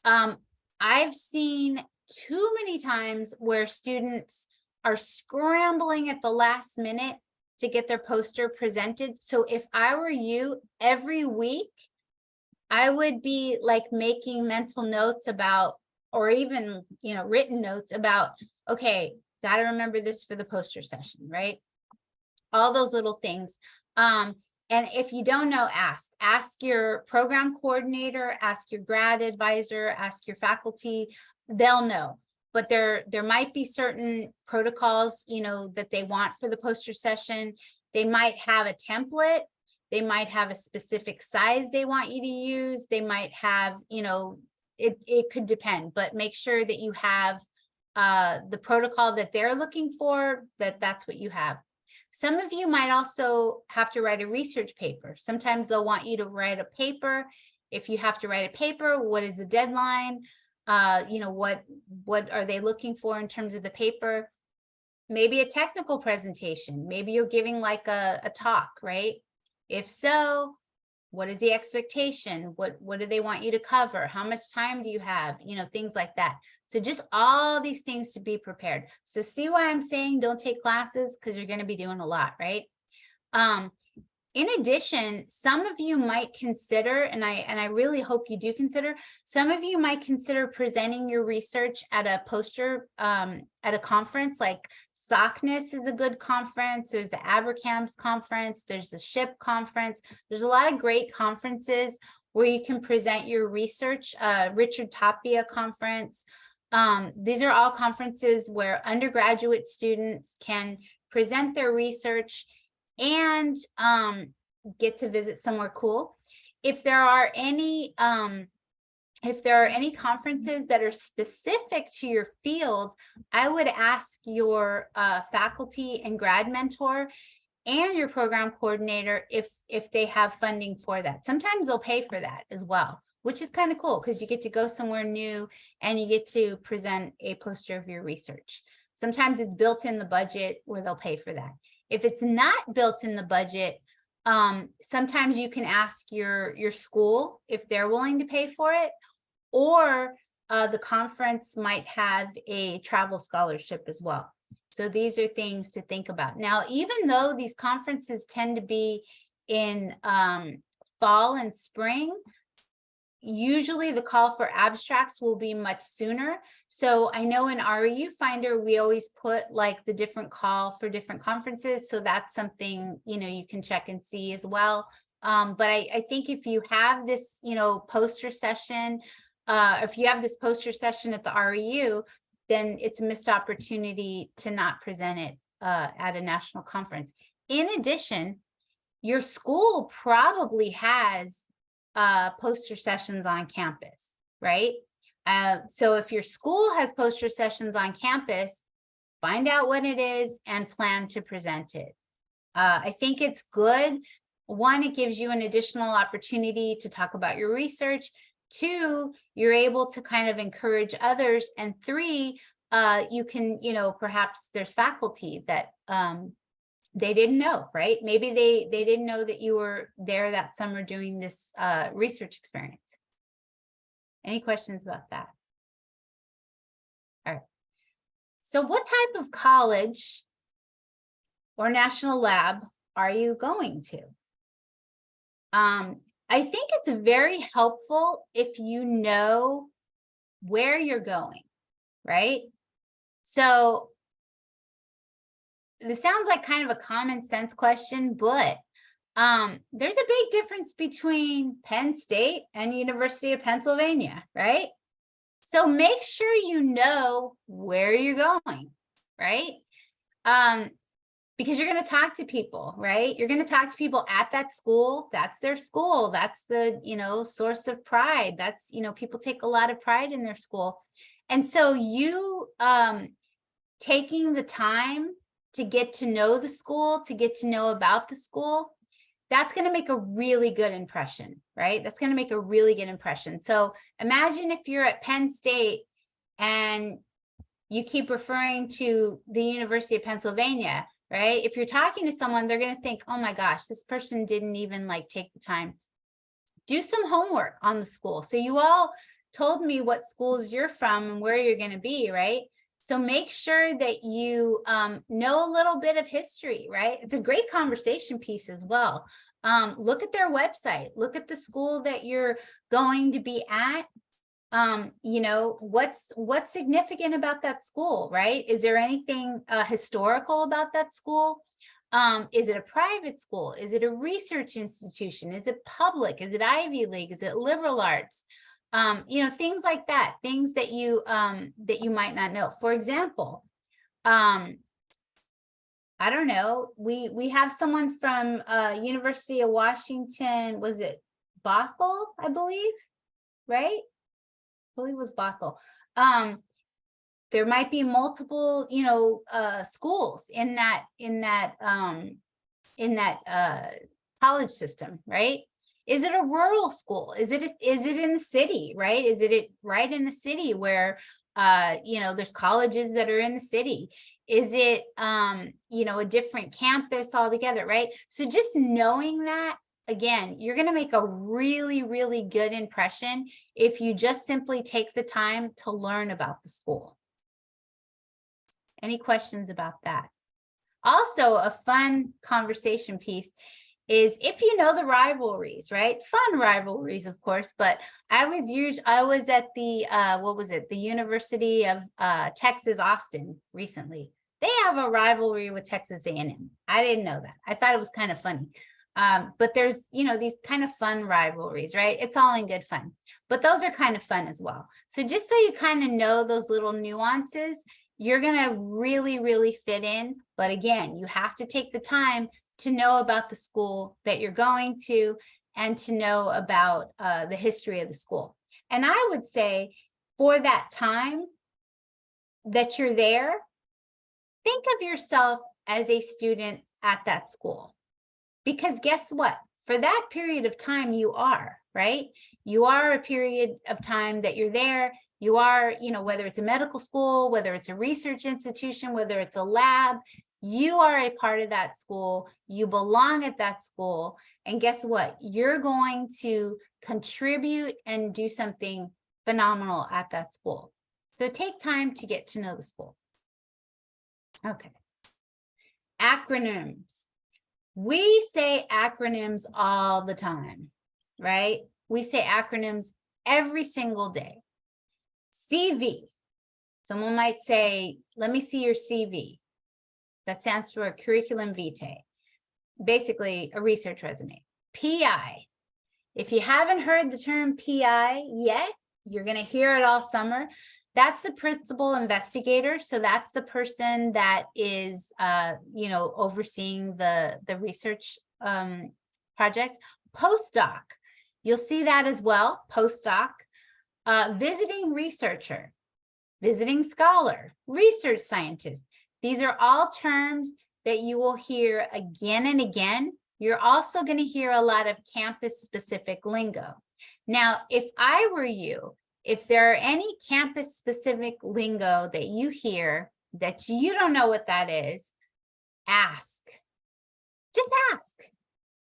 I've seen too many times where students are scrambling at the last minute to get their poster presented. So if I were you, every week, I would be like making mental notes about, or even, written notes about, okay, got to remember this for the poster session, right? All those little things. And if you don't know, ask your program coordinator, ask your grad advisor, ask your faculty, they'll know. But there might be certain protocols, that they want for the poster session. They might have a template. They might have a specific size they want you to use. They might have, it could depend, but make sure that you have the protocol that they're looking for, that's what you have. Some of you might also have to write a research paper. Sometimes they'll want you to write a paper. If you have to write a paper, what is the deadline? What are they looking for in terms of the paper? Maybe a technical presentation. Maybe you're giving like a talk, right? If so, what is the expectation? What do they want you to cover? How much time do you have? Things like that. So just all these things to be prepared. So see why I'm saying don't take classes, because you're going to be doing a lot, right? In addition, some of you might consider, and I really hope you do consider, some of you might consider presenting your research at a poster, at a conference. Like SOCNIS is a good conference. There's the ABRCAMS conference. There's the SHIP conference. There's a lot of great conferences where you can present your research. Richard Tapia conference. These are all conferences where undergraduate students can present their research and get to visit somewhere cool. If there are any conferences that are specific to your field, I would ask your faculty and grad mentor and your program coordinator if they have funding for that. Sometimes they'll pay for that as well, which is kind of cool because you get to go somewhere new and you get to present a poster of your research. Sometimes it's built in the budget where they'll pay for that. If it's not built in the budget, sometimes you can ask your school if they're willing to pay for it, or the conference might have a travel scholarship as well. So these are things to think about. Now, even though these conferences tend to be in fall and spring, usually the call for abstracts will be much sooner. So I know in REU Finder, we always put like the different call for different conferences. So that's something, you can check and see as well. But I think if you have this, poster session, if you have this poster session at the REU, then it's a missed opportunity to not present it at a national conference. In addition, your school probably has poster sessions on campus, right? So if your school has poster sessions on campus, find out what it is and plan to present it. I think it's good. One, it gives you an additional opportunity to talk about your research. Two, you're able to kind of encourage others. And three, you can, perhaps there's faculty that they didn't know, right? Maybe they didn't know that you were there that summer doing this research experience. Any questions about that? All right. So what type of college or national lab are you going to? I think it's very helpful if you know where you're going. right? So this sounds like kind of a common sense question, but there's a big difference between Penn State and University of Pennsylvania, right? So make sure you know where you're going, right? Because you're going to talk to people, right? You're going to talk to people at that school. That's their school. That's the, source of pride. That's, people take a lot of pride in their school. And so you taking the time to get to know the school, to get to know about the school, that's going to make a really good impression, right? That's going to make a really good impression. So imagine if you're at Penn State and you keep referring to the University of Pennsylvania, right? If you're talking to someone, they're going to think, oh my gosh, this person didn't even take the time. Do some homework on the school. So you all told me what schools you're from and where you're going to be, right? So make sure that you know a little bit of history, right? It's a great conversation piece as well. Look at their website, look at the school that you're going to be at. What's significant about that school, right? Is there anything historical about that school? Is it a private school? Is it a research institution? Is it public? Is it Ivy League? Is it liberal arts? Things like that, things that you might not know. For example, I don't know, we have someone from University of Washington, was it Bothell, I believe, right? I believe it was Bothell. There might be multiple, schools in that college system, right? Is it a rural school? Is it in the city, right? Is it right in the city where, there's colleges that are in the city? Is it, a different campus altogether, right? So just knowing that, again, you're going to make a really, really good impression if you just simply take the time to learn about the school. Any questions about that? Also, a fun conversation piece is if you know the rivalries, right? Fun rivalries, of course, but I was at the the University of Texas, Austin recently. They have a rivalry with Texas A&M. I didn't know that. I thought it was kind of funny. But there's, these kind of fun rivalries, right? It's all in good fun, but those are kind of fun as well. So just so you kind of know those little nuances, you're going to really, really fit in. But again, you have to take the time to know about the school that you're going to and to know about the history of the school. And I would say for that time that you're there, think of yourself as a student at that school. Because guess what? For that period of time, you are, right? You are a period of time that you're there. You are, whether it's a medical school, whether it's a research institution, whether it's a lab, you are a part of that school. You belong at that school. And guess what? You're going to contribute and do something phenomenal at that school. So take time to get to know the school. Okay. Acronyms. We say acronyms all the time, right? We say acronyms every single day. CV. Someone might say, let me see your CV. That stands for curriculum vitae, basically a research resume. PI. If you haven't heard the term PI yet, you're going to hear it all summer. That's the principal investigator. So that's the person that is, overseeing the research project. Postdoc. You'll see that as well. Postdoc. Visiting researcher, visiting scholar, research scientist. These are all terms that you will hear again and again. You're also going to hear a lot of campus-specific lingo. Now, if I were you, if there are any campus-specific lingo that you hear that you don't know what that is, ask. Just ask.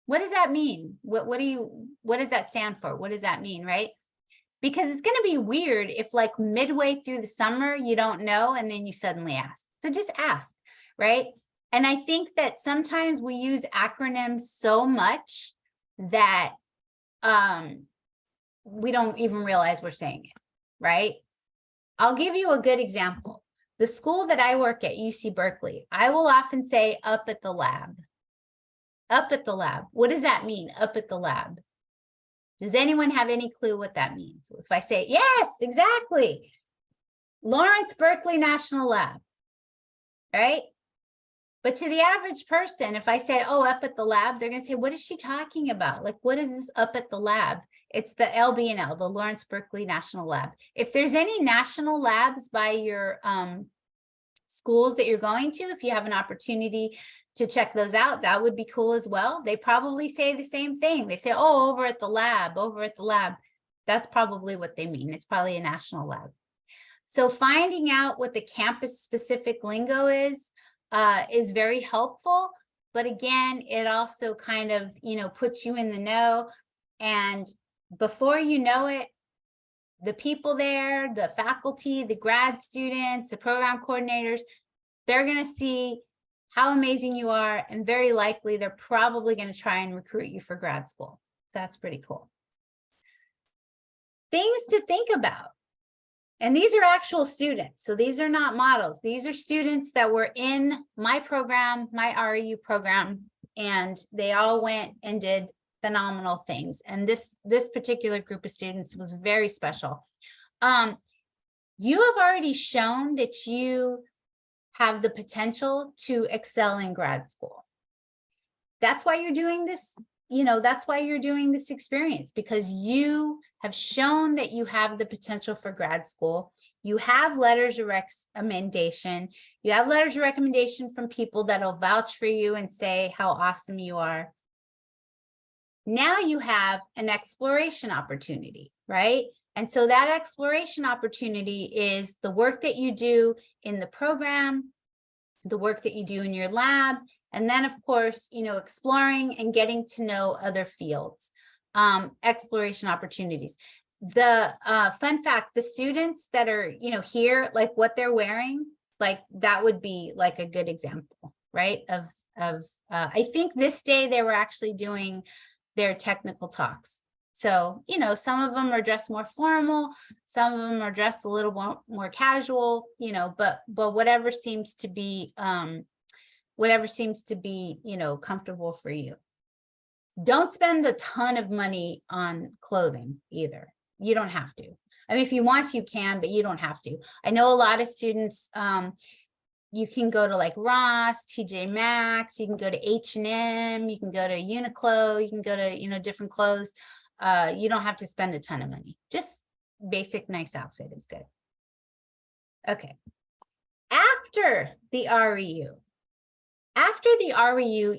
What does that mean? What does that stand for? What does that mean, right? Because it's going to be weird if midway through the summer, you don't know, and then you suddenly ask. So just ask, right? And I think that sometimes we use acronyms so much that we don't even realize we're saying it, right? I'll give you a good example. The school that I work at, UC Berkeley, I will often say up at the lab. Up at the lab. What does that mean? Up at the lab. Does anyone have any clue what that means? If I say, yes, exactly. Lawrence Berkeley National Lab, right? But to the average person, if I say, oh, up at the lab, they're going to say, what is she talking about? Like, what is this up at the lab? It's the LBNL, the Lawrence Berkeley National Lab. If there's any national labs by your schools that you're going to, if you have an opportunity to check those out, that would be cool as well. They probably say the same thing. They say, oh, over at the lab, over at the lab. That's probably what they mean. It's probably a national lab. So finding out what the campus specific lingo is very helpful. But again, it also kind of, puts you in the know. And before you know it, the people there, the faculty, the grad students, the program coordinators, they're going to see how amazing you are. And very likely, they're probably going to try and recruit you for grad school. That's pretty cool. Things to think about. And these are actual students. So these are not models. These are students that were in my program, my REU program, and they all went and did phenomenal things. And this particular group of students was very special. You have already shown that you have the potential to excel in grad school. That's why you're doing this. That's why you're doing this experience, because you have shown that you have the potential for grad school. You have letters of recommendation. You have letters of recommendation from people that'll vouch for you and say how awesome you are. Now you have an exploration opportunity, right? And so that exploration opportunity is the work that you do in the program, the work that you do in your lab, and then, of course, exploring and getting to know other fields, exploration opportunities. The fun fact, the students that are, here, like what they're wearing, like that would be like a good example, right? I think this day they were actually doing their technical talks. So, some of them are dressed more formal, some of them are dressed a little more casual, but whatever seems to be, comfortable for you. Don't spend a ton of money on clothing either. You don't have to. I mean, if you want, you can, but you don't have to. I know a lot of students, you can go to like Ross, TJ Maxx, you can go to H&M, you can go to Uniqlo, you can go to, different clothes. You don't have to spend a ton of money. Just basic, nice outfit is good. Okay. After the REU,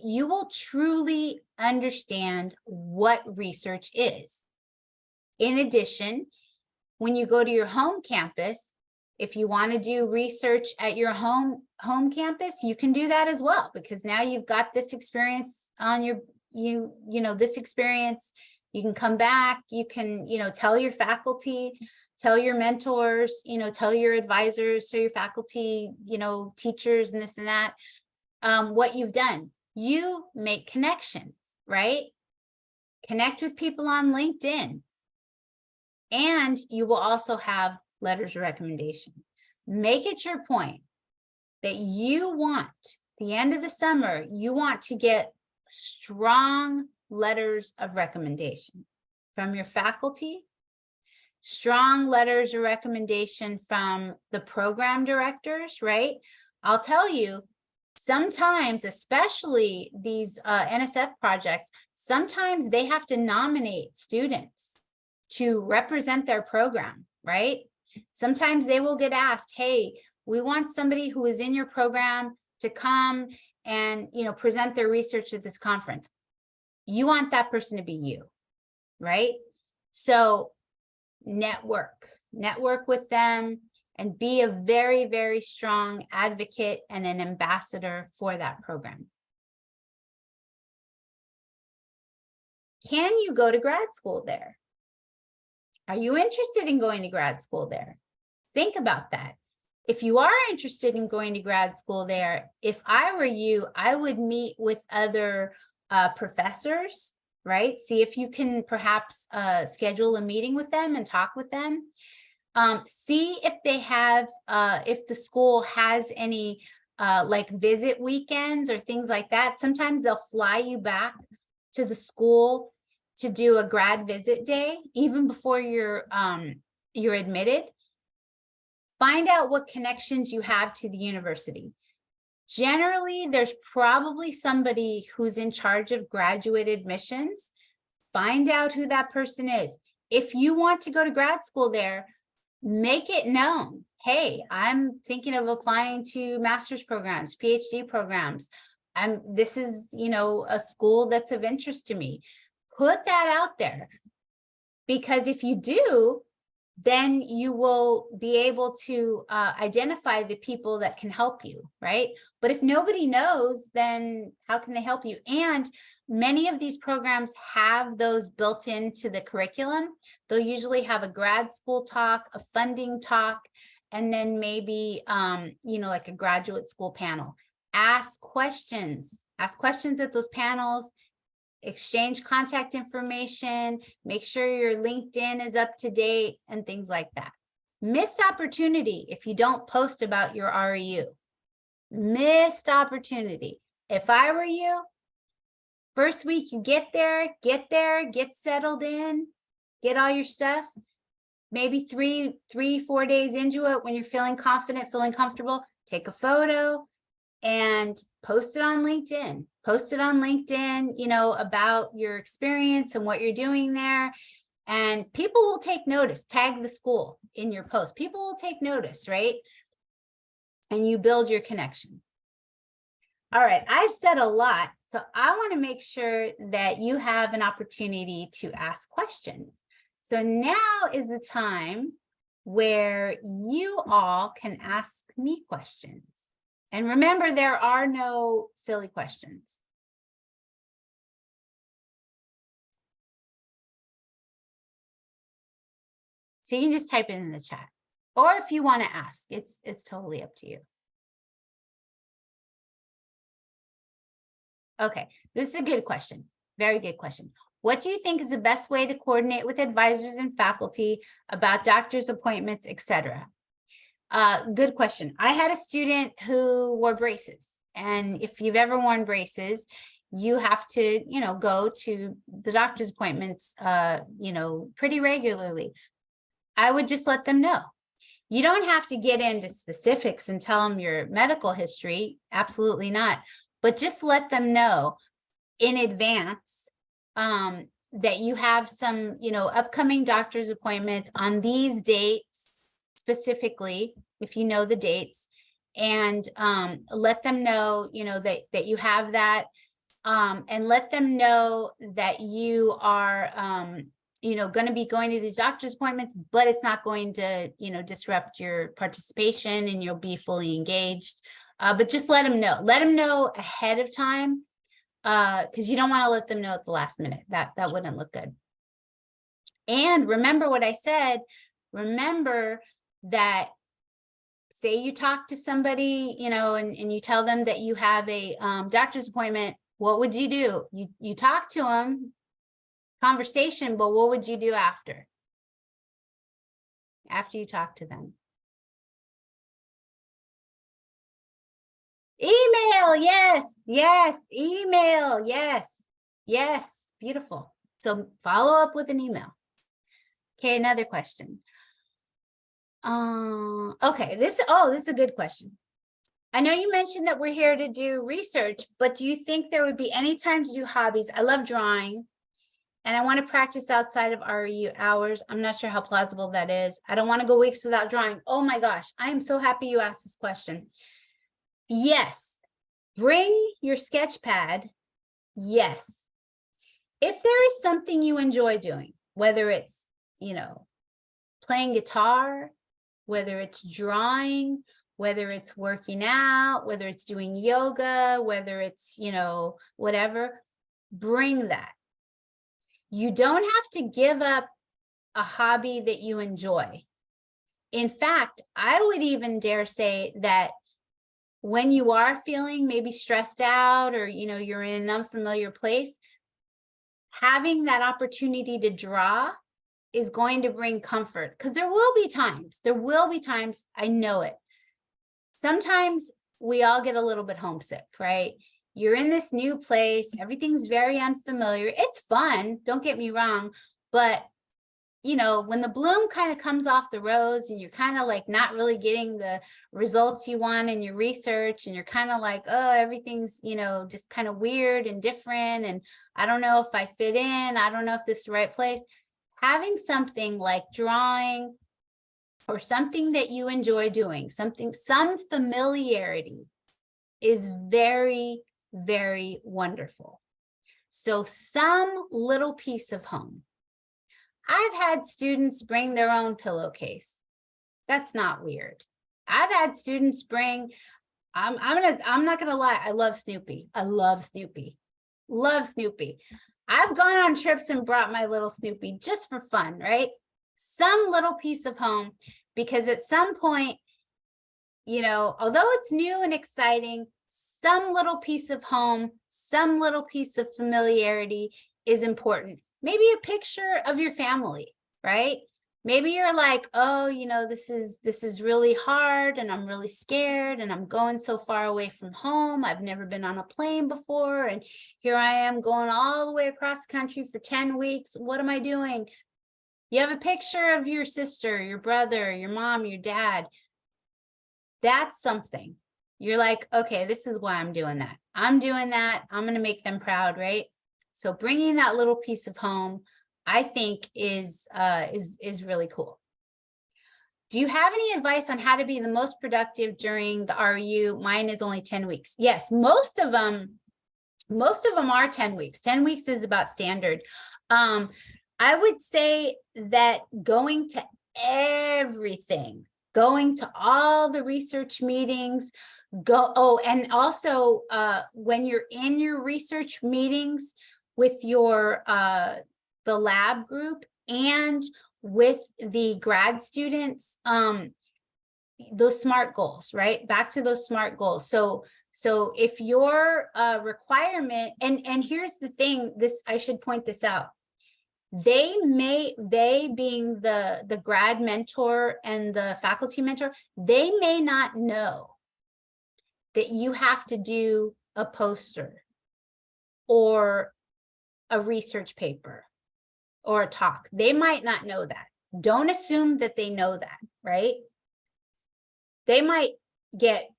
you will truly understand what research is. In addition, when you go to your home campus, if you want to do research at your home campus, you can do that as well, because now you've got this experience on this experience. You can come back, you can, tell your faculty, tell your mentors, tell your advisors, tell your faculty, teachers and this and that, what you've done. You make connections, right? Connect with people on LinkedIn. And you will also have letters of recommendation. Make it your point that you want, the end of the summer, you want to get strong letters of recommendation from your faculty, strong letters of recommendation from the program directors, right? I'll tell you, sometimes, especially these NSF projects, sometimes they have to nominate students to represent their program, right? Sometimes they will get asked, hey, we want somebody who is in your program to come and, present their research at this conference. You want that person to be you, right? So network with them and be a very, very strong advocate and an ambassador for that program. Can you go to grad school there? Are you interested in going to grad school there? Think about that. If you are interested in going to grad school there, if I were you, I would meet with other professors, right? See if you can perhaps schedule a meeting with them and talk with them. See if they have, if the school has any like visit weekends or things like that. Sometimes they'll fly you back to the school to do a grad visit day, even before you're admitted. Find out what connections you have to the university. Generally, there's probably somebody who's in charge of graduate admissions. Find out who that person is. If you want to go to grad school there, make it known. Hey, I'm thinking of applying to master's programs, PhD programs. This is, a school that's of interest to me. Put that out there, because if you do, then you will be able to identify the people that can help you, right? But if nobody knows, then how can they help you? And many of these programs have those built into the curriculum. They'll usually have a grad school talk, a funding talk, and then maybe, like a graduate school panel. Ask questions at those panels. Exchange contact information, make sure your LinkedIn is up to date and things like that. Missed opportunity if you don't post about your REU. Missed opportunity. If I were you, first week you get there, get settled in, get all your stuff. Maybe 4 days into it, when you're feeling confident, feeling comfortable, take a photo and post it on LinkedIn. Post it on LinkedIn, about your experience and what you're doing there. And people will take notice. Tag the school in your post. People will take notice, right? And you build your connections. All right, I've said a lot, so I want to make sure that you have an opportunity to ask questions. So now is the time where you all can ask me questions. And remember, there are no silly questions. So you can just type it in the chat. Or if you want to ask, it's totally up to you. Okay, this is a good question. Very good question. What do you think is the best way to coordinate with advisors and faculty about doctor's appointments, etc.? Good question. I had a student who wore braces, and if you've ever worn braces, you have to, go to the doctor's appointments, pretty regularly. I would just let them know. You don't have to get into specifics and tell them your medical history. Absolutely not. But just let them know in advance that you have some, upcoming doctor's appointments on these dates specifically, if you know the dates, and let them know, that you have that, and let them know that you are, going to be going to these doctor's appointments, but it's not going to, disrupt your participation and you'll be fully engaged. But just let them know ahead of time, because you don't want to let them know at the last minute. That wouldn't look good. And remember what I said. Remember that, say you talk to somebody, and you tell them that you have a doctor's appointment. What would you do? You talk to them, conversation, but what would you do after you talk to them? Email, yes, email, yes, beautiful. So follow up with an email. Okay, another question. Okay, this is a good question. I know you mentioned that we're here to do research, but do you think there would be any time to do hobbies? I love drawing, and I want to practice outside of REU hours. I'm not sure how plausible that is. I don't want to go weeks without drawing. Oh my gosh, I am so happy you asked this question. Yes, bring your sketch pad. Yes. If there is something you enjoy doing, whether it's, playing guitar, whether it's drawing, whether it's working out, whether it's doing yoga, whether it's, whatever, bring that. You don't have to give up a hobby that you enjoy. In fact, I would even dare say that when you are feeling maybe stressed out, or, you're in an unfamiliar place, having that opportunity to draw is going to bring comfort, because there will be times, I know it. Sometimes we all get a little bit homesick, right? You're in this new place, everything's very unfamiliar. It's fun, don't get me wrong, but you know, when the bloom kind of comes off the rose and you're kind of like not really getting the results you want in your research, and you're kind of like, oh, everything's, you know, just kind of weird and different, and I don't know if I fit in, I don't know if this is the right place. Having something like drawing or something that you enjoy doing, some familiarity is very, very wonderful. So some little piece of home. I've had students bring their own pillowcase. That's not weird. I've had students bring, I'm not gonna lie, I love Snoopy. I love Snoopy. Love Snoopy. I've gone on trips and brought my little Snoopy just for fun, right? Some little piece of home, because at some point, you know, although it's new and exciting, some little piece of home, some little piece of familiarity is important. Maybe a picture of your family, right? Maybe you're like, oh, you know, this is really hard and I'm really scared and I'm going so far away from home. I've never been on a plane before. And here I am going all the way across the country for 10 weeks. What am I doing? You have a picture of your sister, your brother, your mom, your dad. That's something. You're like, okay, this is why I'm doing that. I'm doing that. I'm going to make them proud, right? So bringing that little piece of home, I think is really cool. Do you have any advice on how to be the most productive during the REU? Mine is only 10 weeks. Yes, most of them are 10 weeks. 10 weeks is about standard. I would say that going to everything, going to all the research meetings, and also when you're in your research meetings with your the lab group and with the grad students, those SMART goals, right? Back to those SMART goals. So if your requirement, and here's the thing, I should point this out. They being the grad mentor and the faculty mentor, they may not know that you have to do a poster or a research paper or a talk. They might not know that. Don't assume that they know that, right? They might get,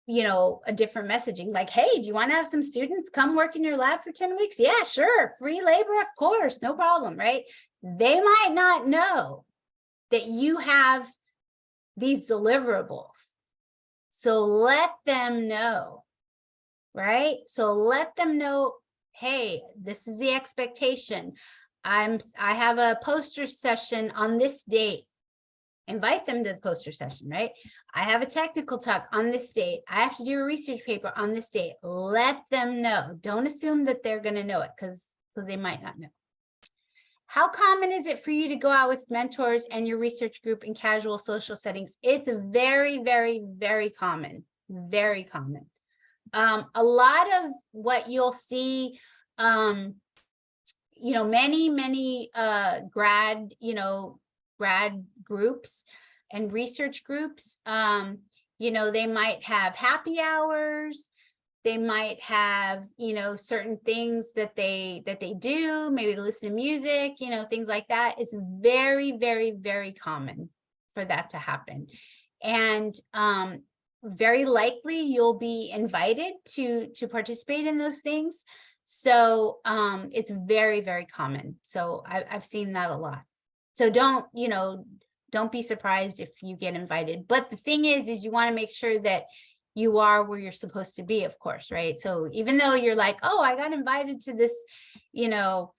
you know, a different messaging like, hey, do you want to have some students come work in your lab for 10 weeks? Yeah, sure. Free labor, of course, no problem, right? They might not know that you have these deliverables. So let them know, right? So let them know, hey, this is the expectation. I have a poster session on this date. Invite them to the poster session, right? I have a technical talk on this date. I have to do a research paper on this date. Let them know. Don't assume that they're going to know it because they might not know. How common is it for you to go out with mentors and your research group in casual social settings? It's very, very, very common. Very common. A lot of what you'll see, you know, many grad groups and research groups, you know, they might have happy hours. They might have, you know, certain things that they do, maybe to listen to music, you know, things like that. It's very, very, very common for that to happen. And very likely you'll be invited to participate in those things. So it's very, very common. So I've seen that a lot. So don't be surprised if you get invited. But the thing is you want to make sure that you are where you're supposed to be, of course, right? So even though you're like, oh, I got invited to this, you know,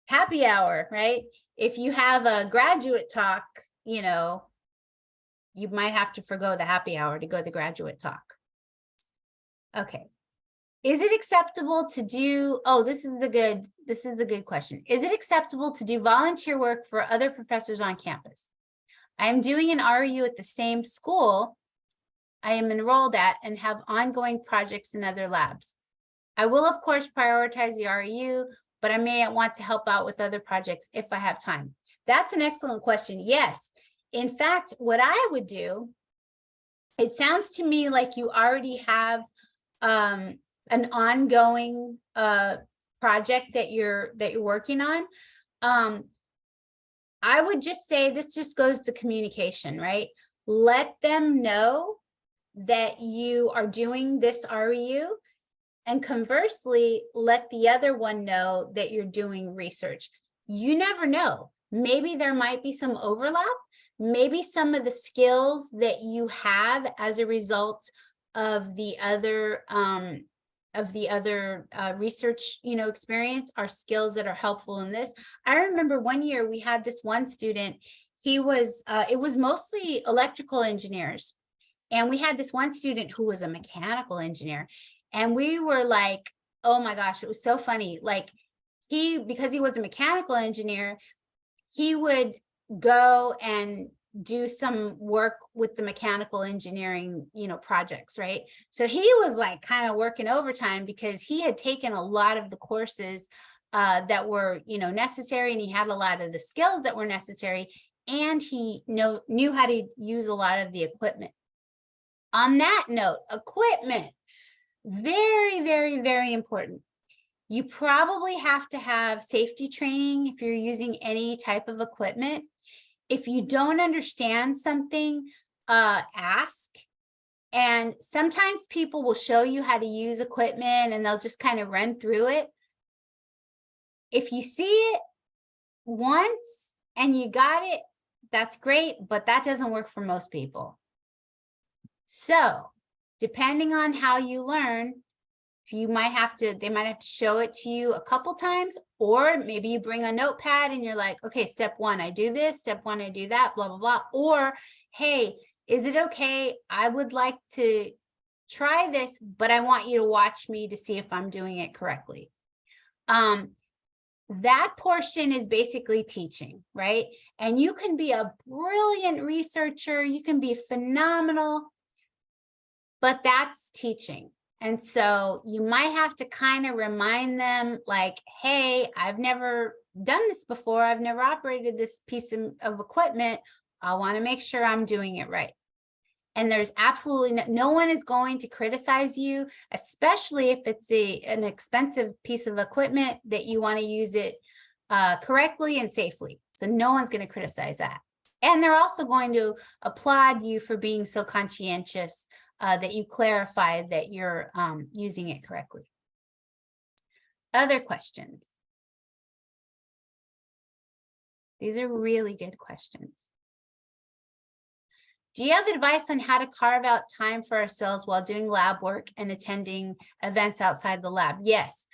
happy hour, right? If you have a graduate talk, you know, you might have to forgo the happy hour to go to the graduate talk. Okay. Is it acceptable to do, this is a good question. Is it acceptable to do volunteer work for other professors on campus? I am doing an REU at the same school I am enrolled at and have ongoing projects in other labs. I will, of course, prioritize the REU, but I may want to help out with other projects if I have time. That's an excellent question. Yes. In fact, what I would do, it sounds to me like you already have an ongoing project that you're working on. I would just say this just goes to communication, right? Let them know that you are doing this REU, and conversely, let the other one know that you're doing research. You never know. Maybe there might be some overlap. Maybe some of the skills that you have as a result of the other research, experience are skills that are helpful in this. I remember one year we had this one student. He was, it was mostly electrical engineers. And we had this one student who was a mechanical engineer. And we were like, oh my gosh, it was so funny. Like because he was a mechanical engineer, he would go and do some work with the mechanical engineering, projects, right? So he was like kind of working overtime because he had taken a lot of the courses that were, necessary, and he had a lot of the skills that were necessary, and he knew how to use a lot of the equipment. On that note, equipment, very, very, very important. You probably have to have safety training if you're using any type of equipment. If you don't understand something, ask. And sometimes people will show you how to use equipment and they'll just kind of run through it. If you see it once and you got it, that's great, but that doesn't work for most people. So depending on how you learn, they might have to show it to you a couple times, or maybe you bring a notepad and you're like, okay, step one, I do this, step one, I do that, blah, blah, blah. Or, hey, is it okay? I would like to try this, but I want you to watch me to see if I'm doing it correctly. That portion is basically teaching, right? And you can be a brilliant researcher, you can be phenomenal, but that's teaching. And so you might have to kind of remind them like, hey, I've never done this before. I've never operated this piece of equipment. I want to make sure I'm doing it right. And there's absolutely no one is going to criticize you, especially if it's an expensive piece of equipment that you want to use it correctly and safely. So no one's going to criticize that. And they're also going to applaud you for being so conscientious that you clarified that you're using it correctly. Other questions? These are really good questions. Do you have advice on how to carve out time for ourselves while doing lab work and attending events outside the lab? Yes.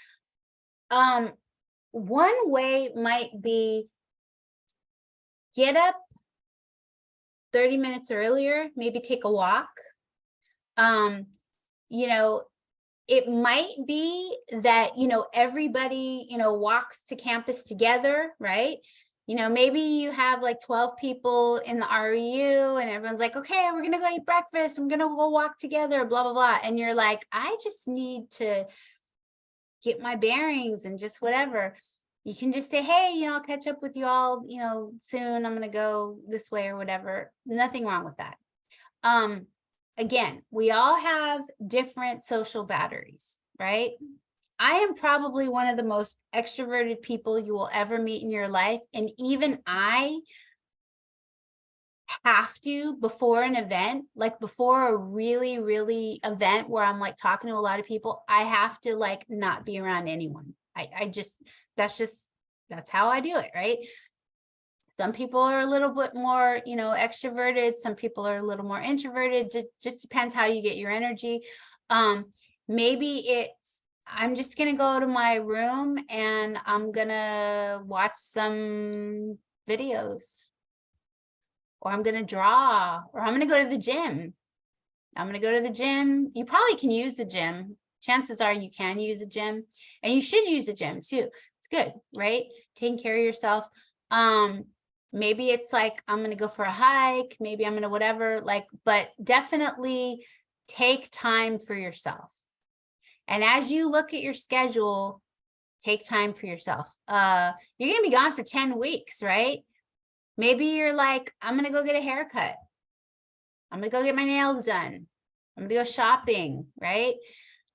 One way might be get up 30 minutes earlier, maybe take a walk. It might be that, everybody, walks to campus together, right? Maybe you have like 12 people in the REU and everyone's like, okay, we're going to go eat breakfast. I'm going to go walk together, blah, blah, blah. And you're like, I just need to get my bearings and just whatever. You can just say, hey, I'll catch up with you all, soon. I'm going to go this way or whatever. Nothing wrong with that. Again, we all have different social batteries, right? I am probably one of the most extroverted people you will ever meet in your life. And even I have to, before an event, like before a really, really event where I'm like talking to a lot of people, I have to like not be around anyone. That's how I do it, right? Some people are a little bit more, extroverted. Some people are a little more introverted. Just depends how you get your energy. Maybe I'm just going to go to my room and I'm going to watch some videos, or I'm going to draw, or I'm going to go to the gym. I'm going to go to the gym. You probably can use the gym. Chances are you can use the gym, and you should use the gym too. It's good, right? Taking care of yourself. Maybe it's like, I'm going to go for a hike. Maybe I'm going to whatever, but definitely take time for yourself. And as you look at your schedule, take time for yourself. You're going to be gone for 10 weeks, right? Maybe you're like, I'm going to go get a haircut. I'm going to go get my nails done. I'm going to go shopping, right?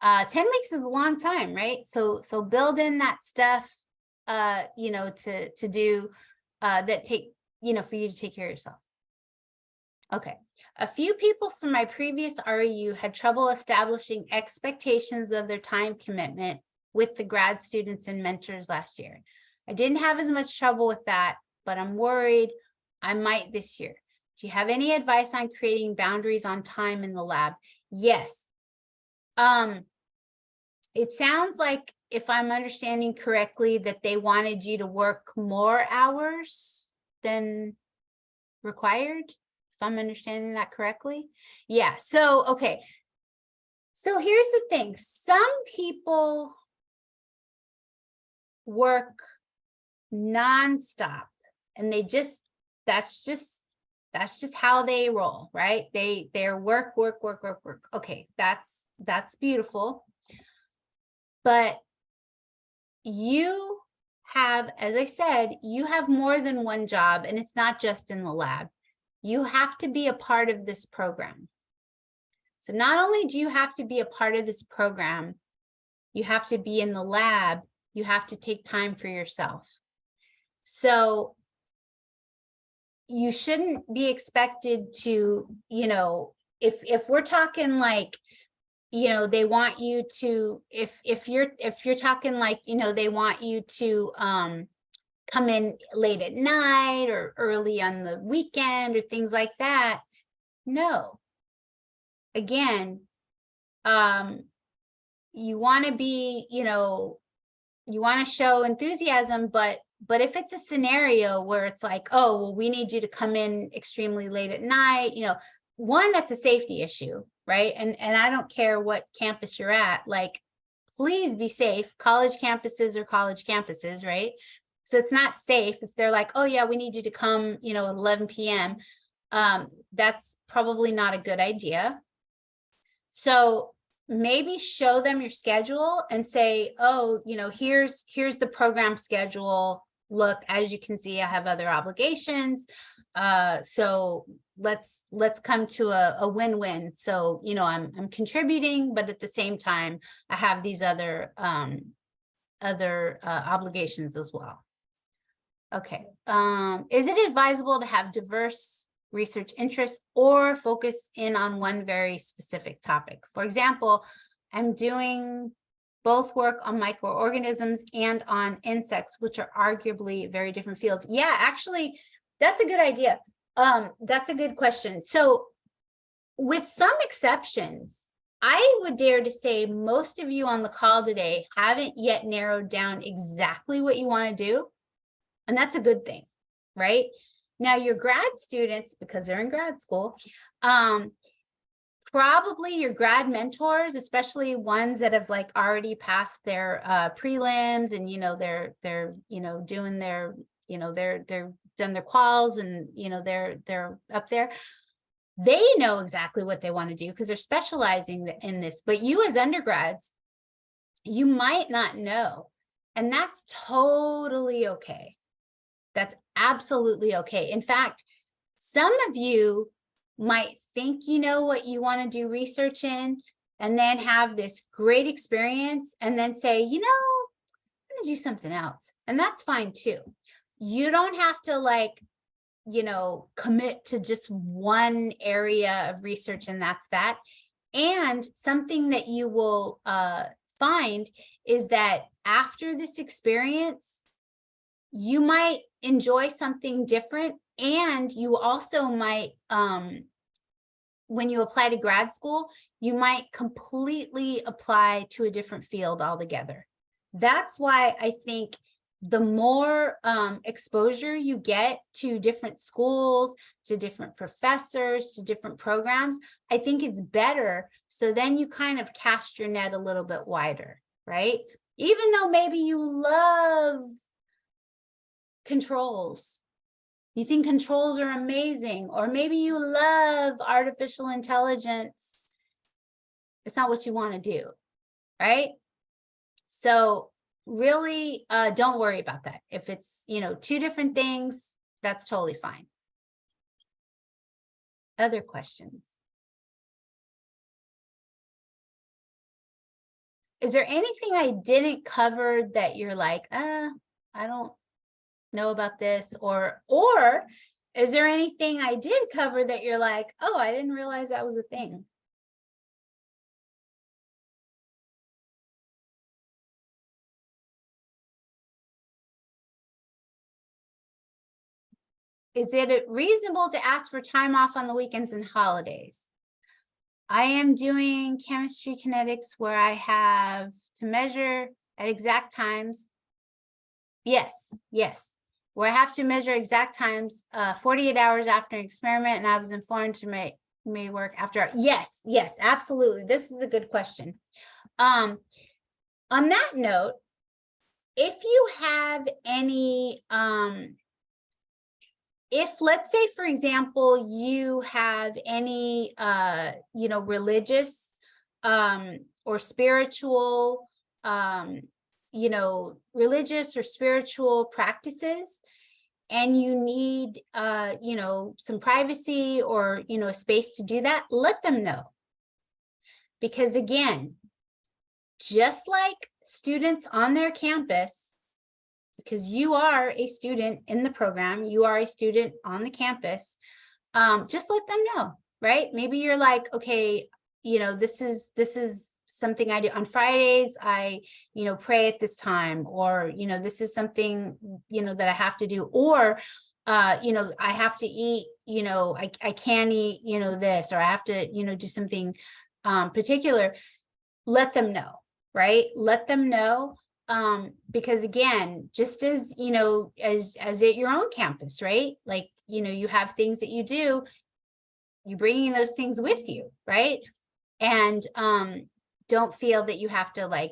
10 weeks is a long time, right? So build in that stuff, you know, to do, that take, you know, for you to take care of yourself. Okay. A few people from my previous REU had trouble establishing expectations of their time commitment with the grad students and mentors last year. I didn't have as much trouble with that, but I'm worried I might this year. Do you have any advice on creating boundaries on time in the lab? Yes. It sounds like, if I'm understanding correctly, that they wanted you to work more hours than required. If I'm understanding that correctly. Yeah. So, okay. So here's the thing. Some people work nonstop and that's just how they roll, right? They're work. Okay. That's beautiful. But you have, as I said, you have more than one job, and it's not just in the lab. You have to be a part of this program. So not only do you have to be a part of this program, you have to be in the lab, you have to take time for yourself. So you shouldn't be expected to, you know, if we're talking like, you know, they want you to, if you're talking like, you know, they want you to come in late at night or early on the weekend or things like that. No. Again, you want to be, you know, you want to show enthusiasm, but if it's a scenario where it's like, oh, well, we need you to come in extremely late at night, you know, one, that's a safety issue, right? And I don't care what campus you're at, like, please be safe. College campuses are college campuses, right? So it's not safe if they're like, oh yeah, we need you to come, you know, at 11 p.m. That's probably not a good idea. So maybe show them your schedule and say, oh, you know, here's the program schedule. Look, as you can see, I have other obligations. So let's come to a win-win. So, you know, I'm contributing, but at the same time, I have these other obligations as well. Okay. Is it advisable to have diverse research interests or focus in on one very specific topic? For example, I'm doing both work on microorganisms and on insects, which are arguably very different fields. Yeah, actually, that's a good idea. That's a good question. So with some exceptions, I would dare to say most of you on the call today haven't yet narrowed down exactly what you want to do. And that's a good thing, right? Now, your grad students, because they're in grad school, probably your grad mentors, especially ones that have like already passed their prelims and, you know, they're you know, doing their, you know, they're done their quals and, you know, they're up there. They know exactly what they want to do because they're specializing in this. But you as undergrads, you might not know, and that's totally okay. That's absolutely okay. In fact, some of you might think you know what you want to do research in, and then have this great experience and then say, you know, I'm going to do something else. And that's fine too. You don't have to like, you know, commit to just one area of research and that's that. And something that you will find is that after this experience, you might enjoy something different, and you also might, when you apply to grad school, you might completely apply to a different field altogether. That's why I think the more exposure you get to different schools, to different professors, to different programs, I think it's better. So then you kind of cast your net a little bit wider, right? Even though maybe you love controls, you think controls are amazing, or maybe you love artificial intelligence, it's not what you want to do, right? So really don't worry about that. If it's, you know, two different things, That's totally fine. Other questions? Is there anything I didn't cover that you're like, I don't know about this, or is there anything I did cover that you're like, oh, I didn't realize that was a thing? Is it reasonable to ask for time off on the weekends and holidays? I am doing chemistry kinetics where I have to measure at exact times. Yes, yes. Where I have to measure exact times 48 hours after an experiment, and I was informed to may work after. Yes, yes, absolutely. This is a good question. On that note, if you have any if, let's say, for example, you have any religious or spiritual religious or spiritual practices, and you need some privacy or a space to do that, let them know. Because again, just like students on their campus, because you are a student in the program, you are a student on the campus, just let them know, right? Maybe you're like, okay, this is something I do on Fridays. I, pray at this time, or, this is something, that I have to do, or, I have to eat, I can't eat, this, or I have to, do something particular. Let them know, right? Let them know. Because again, just as, as at your own campus, right? Like, you have things that you do, you're bringing those things with you, right? And, don't feel that you have to like,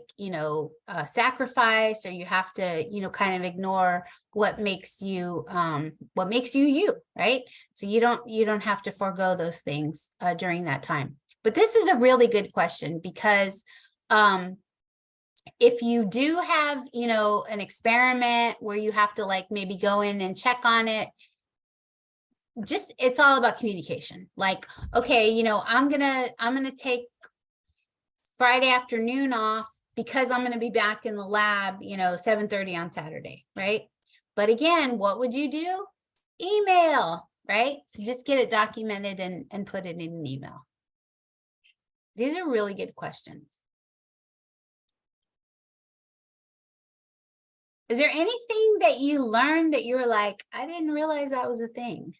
sacrifice, or you have to, kind of ignore what makes you you, right? So you don't have to forego those things, during that time. But this is a really good question, because, if you do have, an experiment where you have to like maybe go in and check on it, it's all about communication. Like, okay, I'm gonna take Friday afternoon off because I'm gonna be back in the lab, 7:30 on Saturday, right? But again, what would you do? Email, right? So just get it documented and put it in an email. These are really good questions. Is there anything that you learned that you were like, I didn't realize that was a thing?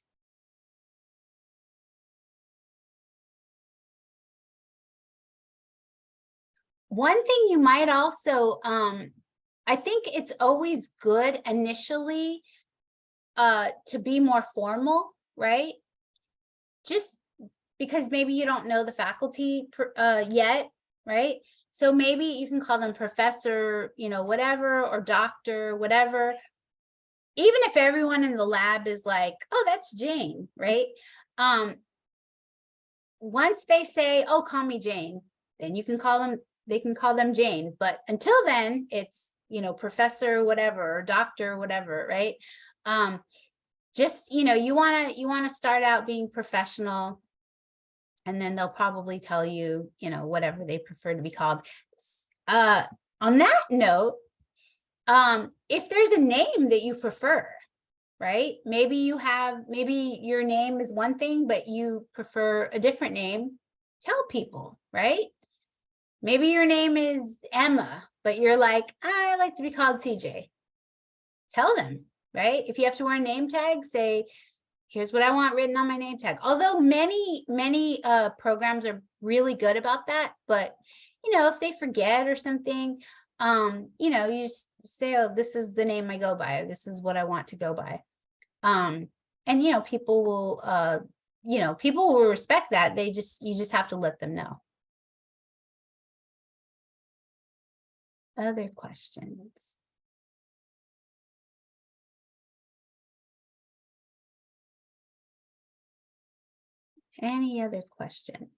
One thing you might also, I think it's always good initially to be more formal, right? Just because maybe you don't know the faculty yet, right? So maybe you can call them professor, whatever, or doctor, whatever. Even if everyone in the lab is like, oh, that's Jane, right? Once they say, oh, call me Jane, then they can call them Jane. But until then, it's, professor, whatever, or doctor, whatever, right? Just, you want to start out being professional, and then they'll probably tell you, whatever they prefer to be called. On that note, if there's a name that you prefer, right? Maybe your name is one thing, but you prefer a different name, tell people, right? Maybe your name is Emma, but you're like, I like to be called CJ. Tell them, right? If you have to wear a name tag, say, here's what I want written on my name tag. Although many programs are really good about that, but if they forget or something, you just say, oh, this is the name I go by, this is what I want to go by. And people will respect that. You just have to let them know. Other questions? Any other questions?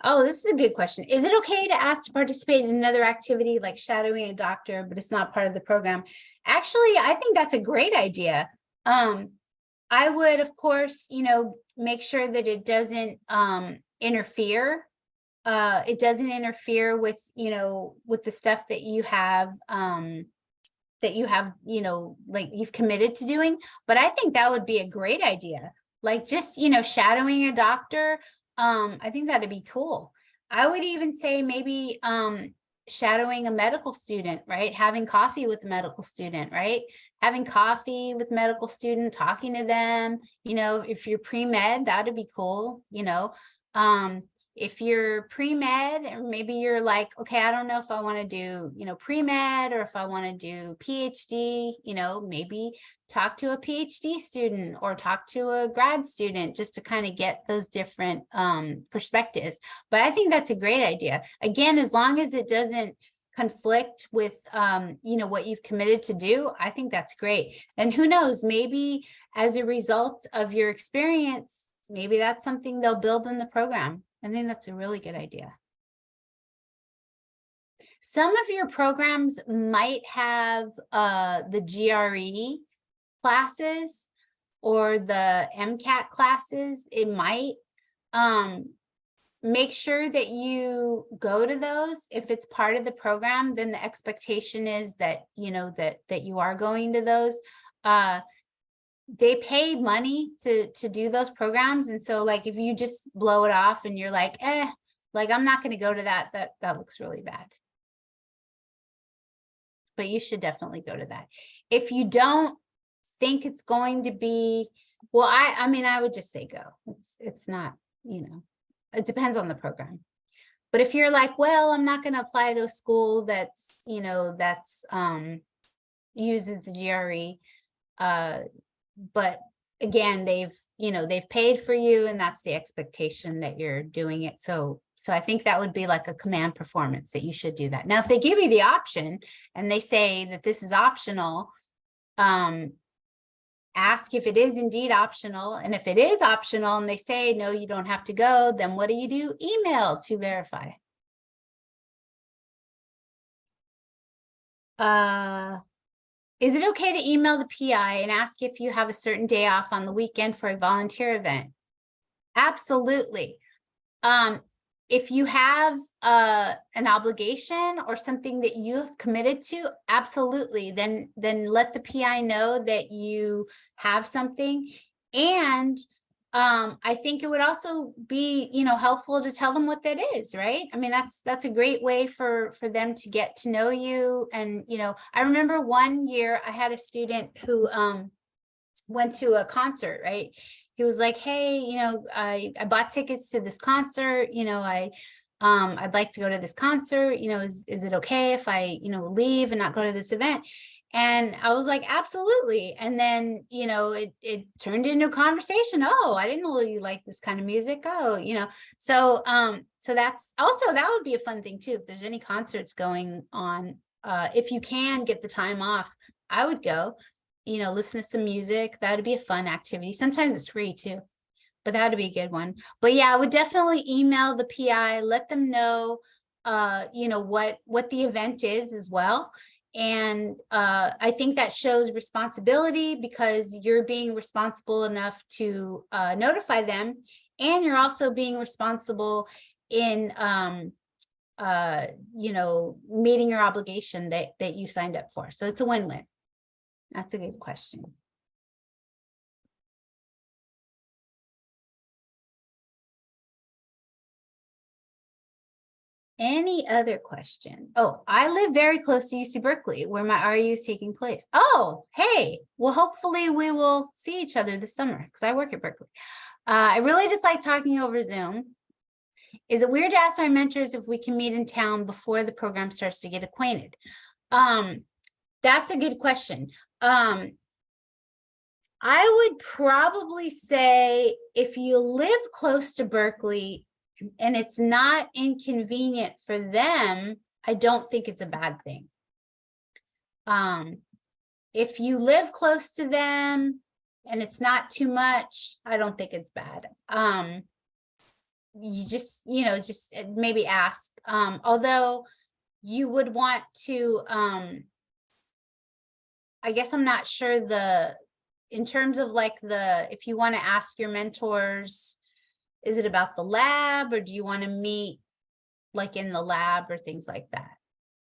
Oh, this is a good question. Is it okay to ask to participate in another activity like shadowing a doctor, but it's not part of the program? Actually, I think that's a great idea. I would, of course, make sure that it doesn't interfere. It doesn't interfere with, with the stuff that you have, like you've committed to doing. But I think that would be a great idea. Like just, shadowing a doctor. I think that'd be cool. I would even say maybe shadowing a medical student, right? Having coffee with a medical student, right? Having coffee with medical student, talking to them, if you're pre-med, that'd be cool, if you're pre-med, or maybe you're like, okay, I don't know if I want to do, pre-med, or if I want to do PhD, maybe talk to a PhD student or talk to a grad student just to kind of get those different perspectives. But I think that's a great idea. Again, as long as it doesn't conflict with, what you've committed to do, I think that's great. And who knows, maybe as a result of your experience, maybe that's something they'll build in the program. I think that's a really good idea. Some of your programs might have the GRE classes or the MCAT classes. It might. Make sure that you go to those. If it's part of the program, then the expectation is that, that you are going to those. They pay money to do those programs. And so like, if you just blow it off and you're like, like, I'm not going to go to that looks really bad. But you should definitely go to that. If you don't think it's going to be, well, I mean, I would just say go. It's not, it depends on the program. But if you're like, well, I'm not going to apply to a school that's, uses the GRE, but again, they've paid for you, and that's the expectation that you're doing it. So I think that would be like a command performance that you should do that. Now, if they give you the option and they say that this is optional, ask if it is indeed optional. And if it is optional and they say, no, you don't have to go, then what do? Email to verify. Is it okay to email the PI and ask if you have a certain day off on the weekend for a volunteer event? Absolutely. If you have an obligation or something that you have committed to, absolutely, then let the PI know that you have something. And I think it would also be, helpful to tell them what that is, right? I mean, that's a great way for them to get to know you. And, I remember one year I had a student who went to a concert, right? He was like, hey, I bought tickets to this concert, I'd like to go to this concert, is it okay if I, leave and not go to this event? And I was like, absolutely. And then, it turned into a conversation. Oh, I didn't know you like this kind of music. Oh, so that's also, that would be a fun thing too. If there's any concerts going on, if you can get the time off, I would go, listen to some music. That would be a fun activity. Sometimes it's free too, but that would be a good one. But yeah, I would definitely email the PI, let them know, what the event is as well. And I think that shows responsibility, because you're being responsible enough to notify them, and you're also being responsible in meeting your obligation that you signed up for. So it's a win-win. That's a good question. Any other question? Oh, I live very close to UC Berkeley, where my REU is taking place. Oh, hey, well, hopefully we will see each other this summer, because I work at Berkeley. I really just like talking over Zoom. Is it weird to ask my mentors if we can meet in town before the program starts to get acquainted? That's a good question. I would probably say if you live close to Berkeley and it's not inconvenient for them, I don't think it's a bad thing. If you live close to them and it's not too much, I don't think it's bad. you just, just maybe ask, although you would want to, I guess I'm not sure in terms of like if you want to ask your mentors, is it about the lab, or do you want to meet like in the lab or things like that?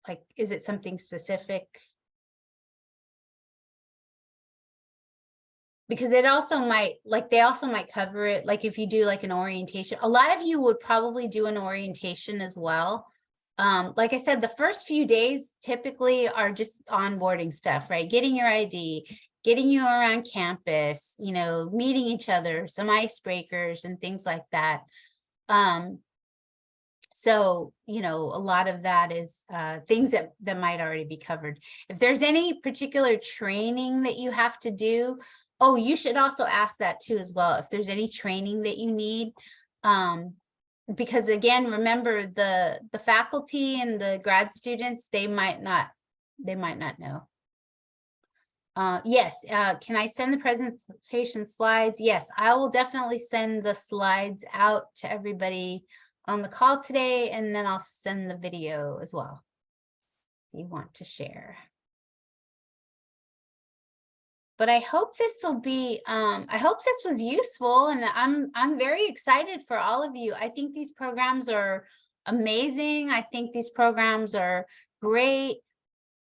Like, is it something specific? Because it also might, like, they also might cover it. Like if you do like an orientation, a lot of you would probably do an orientation as well. Like I said, the first few days typically are just onboarding stuff, right? Getting your ID, getting you around campus, meeting each other, some icebreakers and things like that. So, a lot of that is things that might already be covered. If there's any particular training that you have to do, oh, you should also ask that too as well, if there's any training that you need. Because again, remember the faculty and the grad students, they might not know. Yes, can I send the presentation slides? Yes, I will definitely send the slides out to everybody on the call today, and then I'll send the video as well if you want to share. But I hope this will be, I hope this was useful, and I'm very excited for all of you. I think these programs are amazing. I think these programs are great.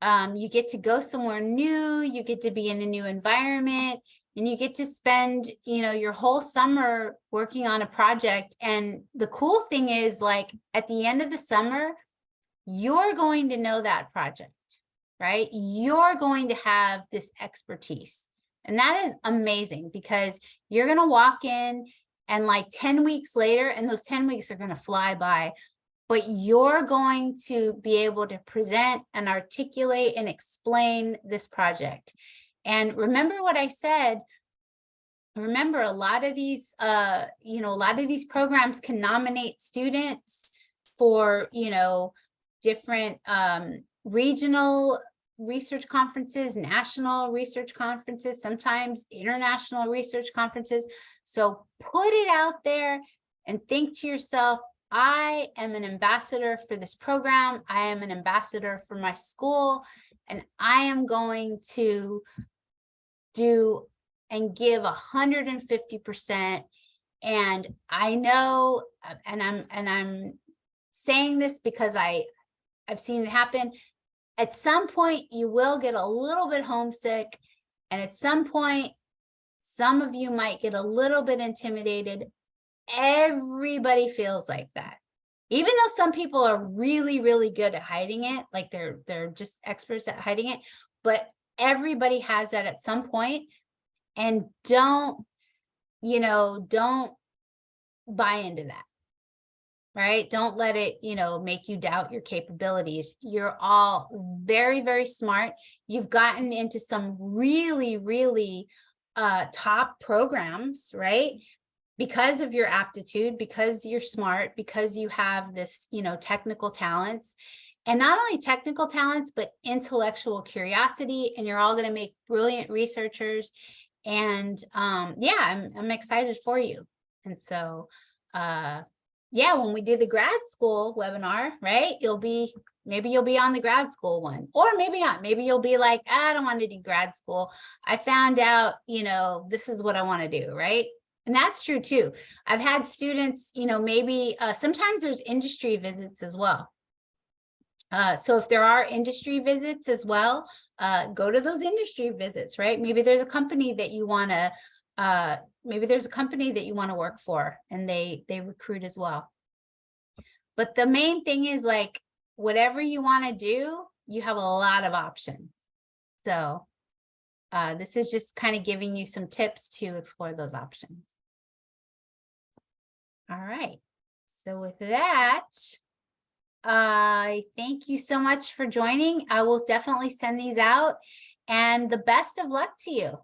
You get to go somewhere new, you get to be in a new environment, and you get to spend, your whole summer working on a project. And the cool thing is, like, at the end of the summer, you're going to know that project, right? You're going to have this expertise. And that is amazing, because you're going to walk in and like 10 weeks later, and those 10 weeks are going to fly by, but you're going to be able to present and articulate and explain this project. And remember what I said, remember a lot of these, a lot of these programs can nominate students for, different regional research conferences, national research conferences, sometimes international research conferences. So put it out there and think to yourself, I am an ambassador for this program. I am an ambassador for my school, and I am going to do and give 150%. And I know, and I'm saying this because I've seen it happen. At some point, you will get a little bit homesick. And at some point, some of you might get a little bit intimidated. Everybody feels like that. Even though some people are really, really good at hiding it, like they're just experts at hiding it, but everybody has that at some point. And don't buy into that. Right? Don't let it, make you doubt your capabilities. You're all very, very smart. You've gotten into some really, really top programs, right? Because of your aptitude, because you're smart, because you have this, technical talents, and not only technical talents, but intellectual curiosity. And you're all going to make brilliant researchers. And yeah, I'm excited for you. And so, yeah, when we do the grad school webinar, right, maybe you'll be on the grad school one, or maybe not. Maybe you'll be like, I don't want to do grad school. I found out, this is what I want to do, right? And that's true too. I've had students, maybe sometimes there's industry visits as well. So if there are industry visits as well, go to those industry visits, right? Maybe there's a company that you want to, work for, and they recruit as well. But the main thing is, like, whatever you want to do, you have a lot of options. So this is just kind of giving you some tips to explore those options. All right. So with that, thank you so much for joining. I will definitely send these out, and the best of luck to you.